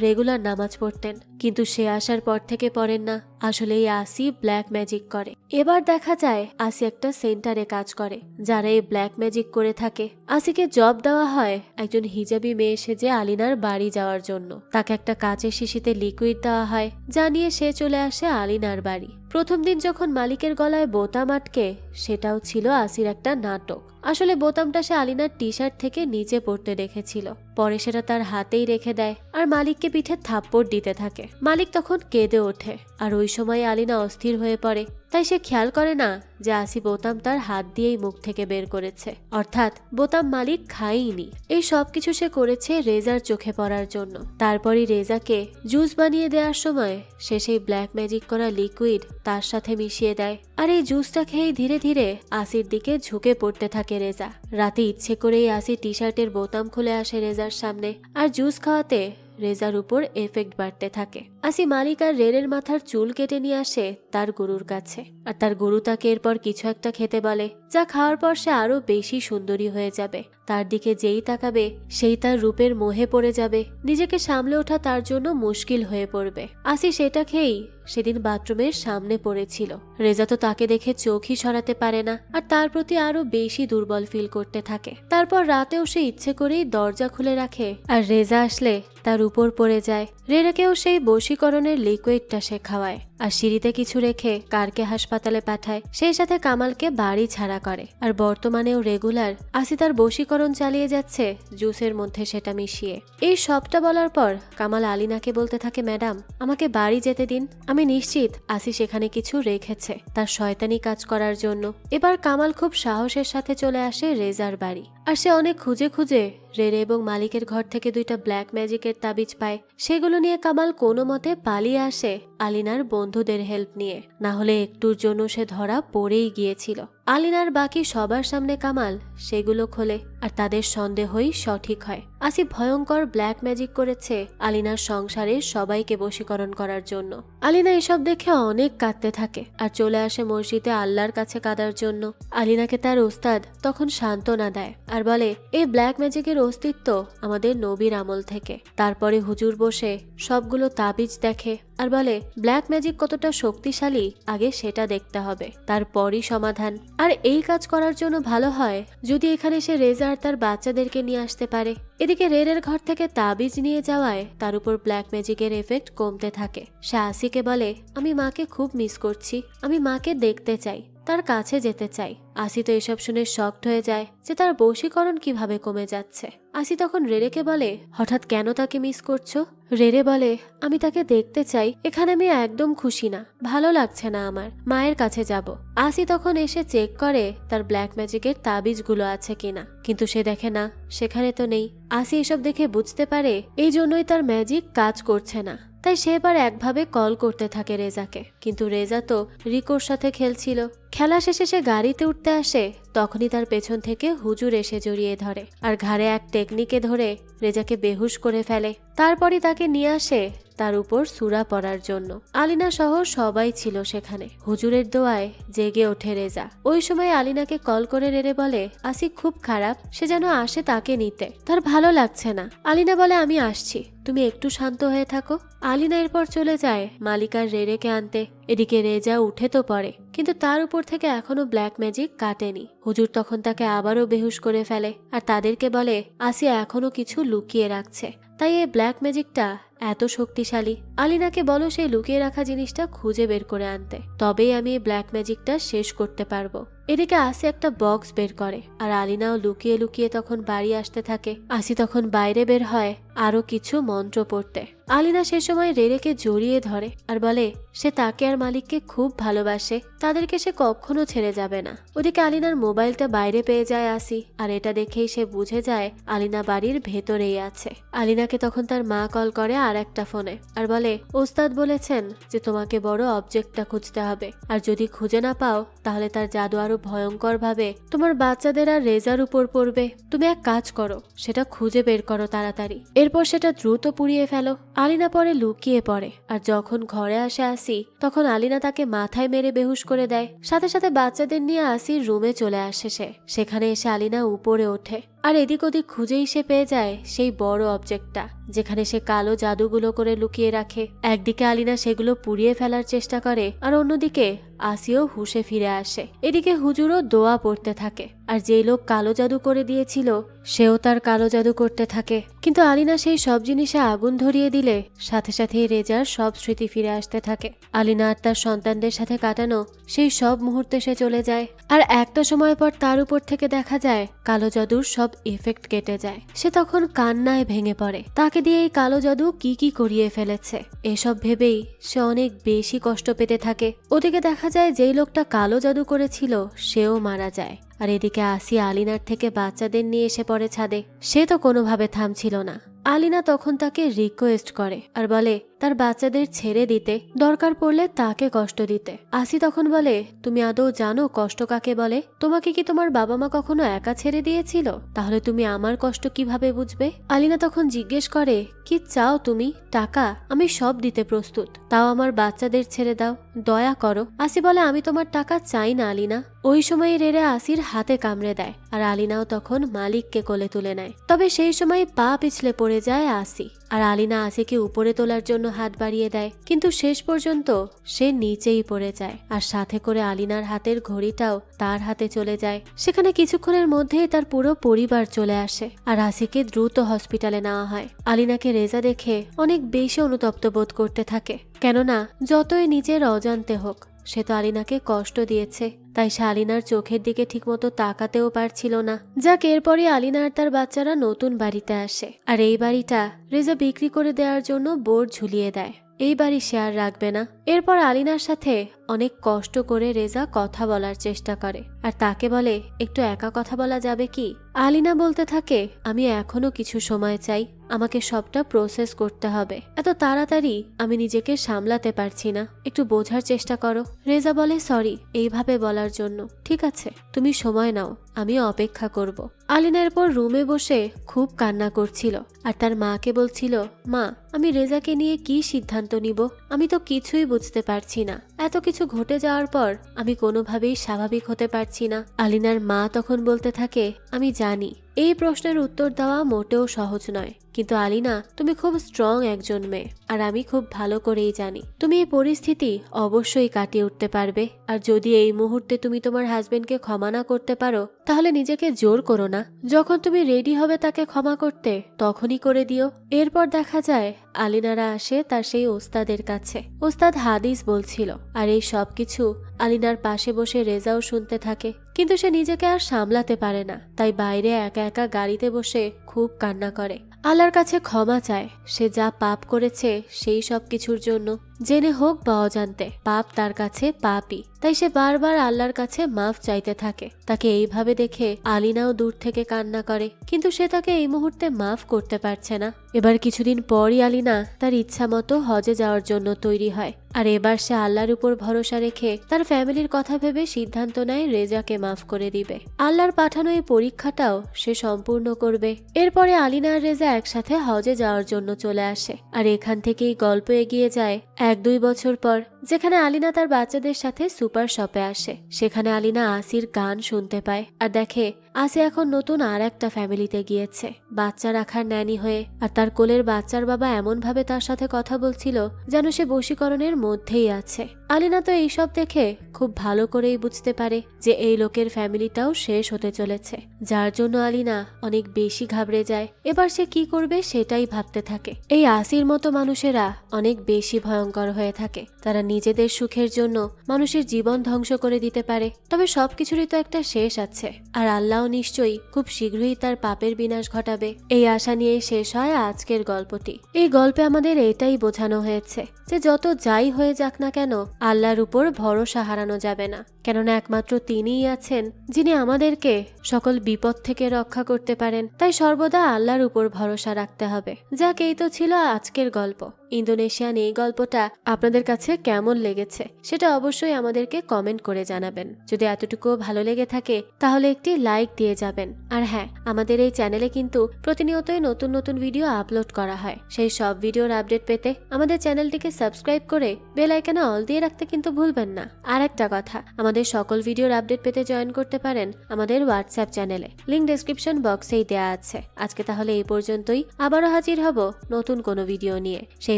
রেগুলার নামাজ পড়তেন, কিন্তু সে আসার পর থেকে পড়েন না। আসলে এই আসি ব্ল্যাক ম্যাজিক করে। এবার দেখা যায় আসি একটা সেন্টারে কাজ করে যারা এই ব্ল্যাক ম্যাজিক করে থাকে। আসিকে জব দেওয়া হয় একজন হিজাবি মেয়ে সেজে আলিনার বাড়ি যাওয়ার জন্য। তাকে একটা কাচের শিশিতে লিকুইড দেওয়া হয়, যা নিয়ে সে চলে আসে আলিনার বাড়ি। প্রথম দিন যখন মালিকের গলায় বোতাম আটকে, সেটাও ছিল আসির একটা নাটক। আসলে বোতামটা সে আলিনার টি শার্ট থেকে নিচে পড়তে দেখেছিল, পরে সেটা তার হাতেই রেখে দেয় আর মালিককে পিঠে থাপ্পড় দিতে থাকে। মালিক তখন কেঁদে ওঠে আর ওই সময় আলিনা অস্থির হয়ে পড়ে। তাই সে খেয়াল করে না যে আসি বোতাম তার হাত দিয়েই মুখ থেকে বের করেছে, অর্থাৎ বোতাম মালিক খায়নি। এই সবকিছু সে করেছে রেজার চোখে পড়ার জন্য। তারপরই রেজাকে জুস বানিয়ে দেওয়ার সময় সে সেই ব্ল্যাক ম্যাজিক করা লিকুইড তার সাথে মিশিয়ে দেয়, আর এই জুসটা খেয়েই ধীরে ধীরে আসির দিকে ঝুঁকে পড়তে থাকে রেজা। রাতে ইচ্ছে করেই আসি টি শার্টের বোতাম খুলে আসে রেজার সামনে, আর জুস খাওয়াতে রেজার উপর এফেক্ট বাড়তে থাকে। আসি মালিক আর রেনের মাথার চুল কেটে নিয়ে আসে তার গরুর কাছে, আর তার গরু তাকে এরপর কিছু একটা খেতে বলে, যা খাওয়ার পর সে আরো বেশি সুন্দরী হয়ে যাবে। তার দিকে যেই তাকাবে সেই তার রূপের মোহে পড়ে যাবে, নিজেকে সামলে ওঠা তার জন্য মুশকিল হয়ে পড়বে। আসি সেটা খেয়েই সেদিন বাথরুমের সামনে পড়েছিল। রেজা তো তাকে দেখে চোখই সরাতে পারে না, আর তার প্রতি আরো বেশি দুর্বল ফিল করতে থাকে। তারপর রাতেও সে ইচ্ছে করেই দরজা খুলে রাখে, আর রেজা আসলে তার উপর পড়ে যায়। রেনাকেও সেই বশীকরণের লিকুইডটা সে খাওয়ায়, আর সিঁড়িতে কিছু রেখে কারকে হাসপাতালে পাঠায়, সেই সাথে কামালকে বাড়ি ছাড়া করে। আর বর্তমানেও রেগুলার আসি তার বশীকরণ চালিয়ে যাচ্ছে জুসের মধ্যে সেটা মিশিয়ে। এই সবটা বলার পর কামাল আলিনাকে বলতে থাকে, ম্যাডাম আমাকে বাড়ি যেতে দিন, আমি নিশ্চিত আসি সেখানে কিছু রেখেছে তার শয়তানি কাজ করার জন্য। এবার কামাল খুব সাহসের সাথে চলে আসে রেজার বাড়ি, আর সে অনেক খুঁজে খুঁজে রেরে এবং মালিকের ঘর থেকে দুইটা ব্ল্যাক ম্যাজিকের তাবিজ পায়। সেগুলো নিয়ে কামাল কোনো মতে পালিয়ে আসে আলিনার বন্ধুদের হেল্প নিয়ে, না হলে একটুর জন্য সে ধরা পড়েই গিয়েছিল। আলিনার বাকি সবার সামনে কামাল সেগুলো খোলে, আর তাদের সন্দেহই সঠিক হয়। আসি ভয়ঙ্কর ব্ল্যাক ম্যাজিক করেছে আলিনার সংসারের সবাইকে বশীকরণ করার জন্য। আলিনা এসব দেখে অনেক কাঁদতে থাকে, আর চলে আসে মসজিদে আল্লাহর কাছে কাঁদার জন্য। আলিনাকে তার ওস্তাদ তখন সান্ত্বনা দেয়, আর বলে এই ব্ল্যাক ম্যাজিকের অস্তিত্ব আমাদের নবীর আমল থেকে। তারপরে হুজুর বসে সবগুলো তাবিজ দেখে, আর বলে ব্ল্যাক ম্যাজিক কতটা শক্তিশালী আগে সেটা দেখতে হবে, তারপরই সমাধান। আর এই কাজ করার জন্য ভালো হয় যদি এখানে সে রেজা আর তার বাচ্চাদেরকে নিয়ে আসতে পারে। এদিকে রেরের ঘর থেকে তাবিজ নিয়ে যাওয়ায় তার উপর ব্ল্যাক ম্যাজিকের এফেক্ট কমতে থাকে। সে আসিকে বলে, আমি মাকে খুব মিস করছি, আমি মাকে দেখতে চাই, তার কাছে যেতে চাই। আসি তো এসব শুনে শকড হয়ে যায় যে তার বশীকরণ কিভাবে কমে যাচ্ছে। আসি তখন রেরেকে বলে, হঠাৎ কেন তাকে মিস করছো? রেরে বলে, আমি তাকে দেখতে চাই, এখানে আমি একদম খুশি না, ভালো লাগছে না, আমার মায়ের কাছে যাব। আসি তখন এসে চেক করে তার ব্ল্যাক ম্যাজিকের তাবিজগুলো আছে কিনা, কিন্তু সে দেখে না, সেখানে তো নেই। আসি এসব দেখে বুঝতে পারে এই জন্যই তার ম্যাজিক কাজ করছে না। তাই সে এবার একভাবে কল করতে থাকে রেজাকে, কিন্তু রেজা তো রিকোর সাথে খেলছিল। খেলা শেষে সে গাড়িতে উঠতে আসে, তখনই তার পেছন থেকে হুজুর এসে জড়িয়ে ধরে, আর ঘাড়ে এক টেকনিকে ধরে রেজাকে বেহুশ করে ফেলে। তারপরই তাকে নিয়ে আসে তার উপর সূরা পড়ার জন্য। আলিনা সহ সবাই ছিল সেখানে। হুজুরের দোয়ায় জেগে ওঠে রেজা। ওই সময় আলিনাকে কল করে রেরে বলে, আসি খুব খারাপ, সে যেন আসে তাকে নিতে, তার ভালো লাগছে না। আলিনা বলে, আমি আসছি, তুমি একটু শান্ত হয়ে থাকো। আলিনা এরপর চলে যায় মালিকার রেরেকে আনতে। এদিকে রেজা উঠে তো পড়ে, কিন্তু তার উপর থেকে এখনো ব্ল্যাক ম্যাজিক কাটেনি। হুজুর তখন তাকে আবারও বেহুশ করে ফেলে, আর তাদেরকে বলে আসিয়া এখনো কিছু লুকিয়ে রাখছে, তাই এই ব্ল্যাক ম্যাজিকটা এত শক্তিশালী। আলিনাকে বলো সেই লুকিয়ে রাখা জিনিসটা খুঁজে বের করে আনতে, তবেই আমি এই ব্ল্যাক ম্যাজিকটা শেষ করতে পারবো। এদিকে আসি একটা বক্স বের করে, আর আলিনাও লুকিয়ে লুকিয়ে তখন বাড়ি আসতে থাকে। আসি তখন বাইরে বের হয় আরো কিছু মন্ত্র পড়তে। আলিনা সে সময় রেরেকে জড়িয়ে ধরে, আর বলে সে তাকে আর মালিককে খুব ভালোবাসে, তাদেরকে সে কখনো ছেড়ে যাবে না। ওদিকে আলিনার মোবাইলটা বাইরে পেয়ে যায় আসি, আর এটা দেখেই সে বুঝে যায় আলিনা বাড়ির ভেতরেই আছে। আলিনাকে তখন তার মা কল করে আর একটা ফোনে, আর বলে ওস্তাদ বলেছেন যে তোমাকে বড় অবজেক্টটা খুঁজতে হবে, আর যদি খুঁজে না পাও তাহলে তার জাদু আরো ভয়ঙ্কর ভাবে তোমার বাচ্চাদের আর রেজার উপর পড়বে। তুমি এক কাজ করো, সেটা খুঁজে বের করো তাড়াতাড়ি, এরপর সেটা দ্রুত পুড়িয়ে ফেলো। আলিনা পরে লুকিয়ে পড়ে, আর যখন ঘরে আসে আসি তখন আলিনা তাকে মাথায় মেরে বেহুশ করে দেয়। সাথে সাথে বাচ্চাদের নিয়ে আসির রুমে চলে আসে সে। সেখানে এসে আলিনা উপরে ওঠে, আর এদিক ওদিক খুঁজেই সে পেয়ে যায় সেই বড় অবজেক্টটা, যেখানে সে কালো জাদুগুলো করে লুকিয়ে রাখে। একদিকে আলিনা সেগুলো পুড়িয়ে ফেলার চেষ্টা করে, আর অন্যদিকে আসিও হুশে ফিরে আসে। এদিকে হুজুরও দোয়া পড়তে থাকে, আর যেই লোক কালো জাদু করে দিয়েছিল সেও তার কালো জাদু করতে থাকে। কিন্তু আলিনা সেই সব জিনিসে আগুন ধরিয়ে দিলে সাথে সাথেই রেজার সব স্মৃতি ফিরে আসতে থাকে। আলিনা আর তার সন্তানদের সাথে কাটানো সেই সব মুহূর্তে সে চলে যায়, আর একটা সময় পর তার উপর থেকে দেখা যায় কালো জাদুর সব এফেক্ট কেটে যায়। সে তখন কান্নায় ভেঙে পড়ে, তাকে দিয়ে এই কালো জাদু কি কি করিয়ে ফেলেছে এসব ভেবেই সে অনেক বেশি কষ্ট পেতে থাকে। ওদিকে দেখা যায় যেই লোকটা কালো জাদু করেছিল সেও মারা যায়, আর এদিকে আসিয়া আলিনার থেকে বাচ্চাদের নিয়ে এসে পড়ে ছাদে। সে তো কোনোভাবে থামছিল না। আলিনা তখন তাকে রিকোয়েস্ট করে, আর বলে তার বাচ্চাদের ছেড়ে দিতে, দরকার পড়লে তাকে কষ্ট দিতে। আসি তখন বলে, তুমি আদৌ জানো কষ্ট কাকে বলে? তোমাকে কি তোমার বাবা মা কখনো একা ছেড়ে দিয়েছিল? তাহলে তুমি আমার কষ্ট কিভাবে বুঝবে? আলিনা তখন জিজ্ঞেস করে, কি চাও তুমি? টাকা? আমি সব দিতে প্রস্তুত, তাও আমার বাচ্চাদের ছেড়ে দাও, দয়া করো। আসি বলে, আমি তোমার টাকা চাই না আলিনা। ওই সময় রেরে আসির হাতে কামড়ে দেয়, আর আলিনাও তখন মালিককে কোলে তুলে নেয়। তবে সেই সময় পা পিছলে পড়ে যায় আসি, আর আলিনা আসিকে উপরে তোলার জন্য হাত বাড়িয়ে দেয়, কিন্তু শেষ পর্যন্ত সে নিচেই পড়ে যায়, আর সাথে করে আলিনার হাতের ঘড়িটাও তার হাতে চলে যায়। সেখানে কিছুক্ষণের মধ্যেই তার পুরো পরিবার চলে আসে, আর আসিকে দ্রুত হসপিটালে নেওয়া হয়। আলিনাকে রেজা দেখে অনেক বেশি অনুতপ্ত বোধ করতে থাকে, কেননা যতই নিজের অজান্তে হোক সে তো আলিনাকে কষ্ট দিয়েছে, তাই সে আলিনার চোখের দিকে ঠিকমতো তাকাতেও পারছিল না। যাক, এরপরই আলিনা আর তার বাচ্চারা নতুন বাড়িতে আসে, আর এই বাড়িটা রেজা বিক্রি করে দেওয়ার জন্য বোর্ড ঝুলিয়ে দেয়, এই বাড়ি সে আর রাখবে না। এরপর আলিনার সাথে অনেক কষ্ট করে রেজা কথা বলার চেষ্টা করে, আর তাকে বলে, একটু একা কথা বলা যাবে কি? আলিনা বলতে থাকে, আমি এখনো কিছু সময় চাই, আমাকে সবটা প্রসেস করতে হবে, এত তাড়াতাড়ি আমি নিজেকে সামলাতে পারছি না, একটু বোঝার চেষ্টা করো। রেজা বলে, সরি এইভাবে বলার জন্য, ঠিক আছে তুমি সময় নাও, আমি অপেক্ষা করব। আলিনা এরপর রুমে বসে খুব কান্না করছিল, আর তার মাকে বলছিল, মা আমি রেজাকে নিয়ে কি সিদ্ধান্ত নিব, আমি তো কিছুই বুঝতে পারছি না, এত কিছু ঘটে যাওয়ার পর আমি কোনোভাবেই স্বাভাবিক হতে পারছি না। আলিনার মা তখন বলতে থাকে, আমি জানি এই প্রশ্নের উত্তর দেওয়া মোটেও সহজ নয়, কিন্তু আলিনা তুমি খুব স্ট্রং একজন মেয়ে, আর আমি খুব ভালো করেই জানি তুমি এই পরিস্থিতি অবশ্যই কাটিয়ে উঠতে পারবে। আর যদি এই মুহূর্তে তুমি তোমার হাজবেন্ডকে ক্ষমা না করতে পারো, তাহলে নিজেকে জোর করো না, যখন তুমি রেডি হবে তাকে ক্ষমা করতে তখনই করে দিও। এরপর দেখা যায় আলিনারা আসে তার সেই ওস্তাদের কাছে। ওস্তাদ হাদিস বলছিল, আর এই সবকিছু আলিনার পাশে বসে রেজাও শুনতে থাকে, কিন্তু সে নিজেকে আর সামলাতে পারে না, তাই বাইরে একা একা গাড়িতে বসে খুব কান্না করে, আল্লাহর কাছে ক্ষমা চায়। সে যা পাপ করেছে সেই সব কিছুর জন্য, জেনে হোক বা অজান্তে, পাপ তার কাছে পাপই, তাই সে বারবার আল্লাহর কাছে মাফ চাইতে থাকে। তাকে এইভাবে দেখে আলিনাও দূর থেকে কান্না করে, কিন্তু সে তাকে এই মুহূর্তে মাফ করতে পারছে না। এবার কিছুদিন পরই আলিনা তার ইচ্ছা মতো হজে যাওয়ার জন্য তৈরি হয়, আর এবার সে আল্লাহর উপর ভরসা রেখে তার ফ্যামিলির কথা ভেবে সিদ্ধান্ত নেয় রেজাকে মাফ করে দিবে। আল্লাহর পাঠানো এই পরীক্ষাটাও সে সম্পূর্ণ করবে। এরপরে আলিনা আর রেজা একসাথে হজে যাওয়ার জন্য চলে আসে, আর এখান থেকেই গল্প এগিয়ে যায় 1-2 বছর পর, যেখানে আলিনা তার বাচ্চাদের সাথে সুপার শপে আসে। সেখানে আলিনা আসির গান শুনতে পায়, আর দেখে আসি এখন নতুন আর একটা ফ্যামিলিতে গিয়েছে বাচ্চা রাখার ন্যানি হয়ে, আর তার কোলের বাচ্চার বাবা এমন ভাবে তার সাথে কথা বলছিল যেন সে বশীকরণের মধ্যেই আছে। আলিনা তো এইসব দেখে খুব ভালো করেই বুঝতে পারে যে এই লোকের ফ্যামিলিটাও শেষ হতে চলেছে, যার জন্য আলিনা অনেক বেশি ঘাবড়ে যায়। এবার সে কি করবে সেটাই ভাবতে থাকে। এই আসির মতো মানুষেরা অনেক বেশি ভয়ঙ্কর হয়ে থাকে, তারা নিজেদের সুখের জন্য মানুষের জীবন ধ্বংস করে দিতে পারে। তবে সবকিছুরই তো একটা শেষ আছে, আর আল্লাহ নিশ্চয়ই খুব শীঘ্রই তার পাপের বিনাশ ঘটাবে। এই আশা নিয়ে শেষ হয় আজকের গল্পটি। এই গল্পে আমাদের এটাই বোঝানো হয়েছে যে যত যাই হয়ে যাক না কেন, আল্লাহর উপর ভরসা হারানো যাবে না, কেননা একমাত্র তিনিই আছেন যিনি আমাদেরকে সকল বিপদ থেকে রক্ষা করতে পারেন। তাই সর্বদা আল্লাহর উপর ভরসা রাখতে হবে। যাক, এই তো ছিল আজকের গল্প। ইন্দোনেশিয়ান এই গল্পটা আপনাদের কাছে কেমন লেগেছে সেটা অবশ্যই আমাদেরকে কমেন্ট করে জানাবেন। যদি এতটুকু ভালো লেগে থাকে তাহলে একটি লাইক দিয়ে যাবেন। আর হ্যাঁ, আমাদের এই চ্যানেলে কিন্তু প্রতিনিয়তই নতুন নতুন ভিডিও আপলোড করা হয়। সেই সব ভিডিওর আপডেট পেতে আমাদের চ্যানেলটিকে সাবস্ক্রাইব করে বেল আইকনে অল দিয়ে রাখতে কিন্তু ভুলবেন না। আর একটা কথা, আমাদের সকল ভিডিওর আপডেট পেতে জয়েন করতে পারেন আমাদের হোয়াটসঅ্যাপ চ্যানেলে, লিংক ডেসক্রিপশন বক্সেই দেওয়া আছে। আজকে তাহলে এই পর্যন্তই, আবারও হাজির হব নতুন কোনো ভিডিও নিয়ে। সেই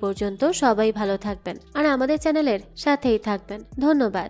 পর্যন্ত সবাই ভালো থাকবেন আর আমাদের চ্যানেলের সাথেই থাকবেন। ধন্যবাদ।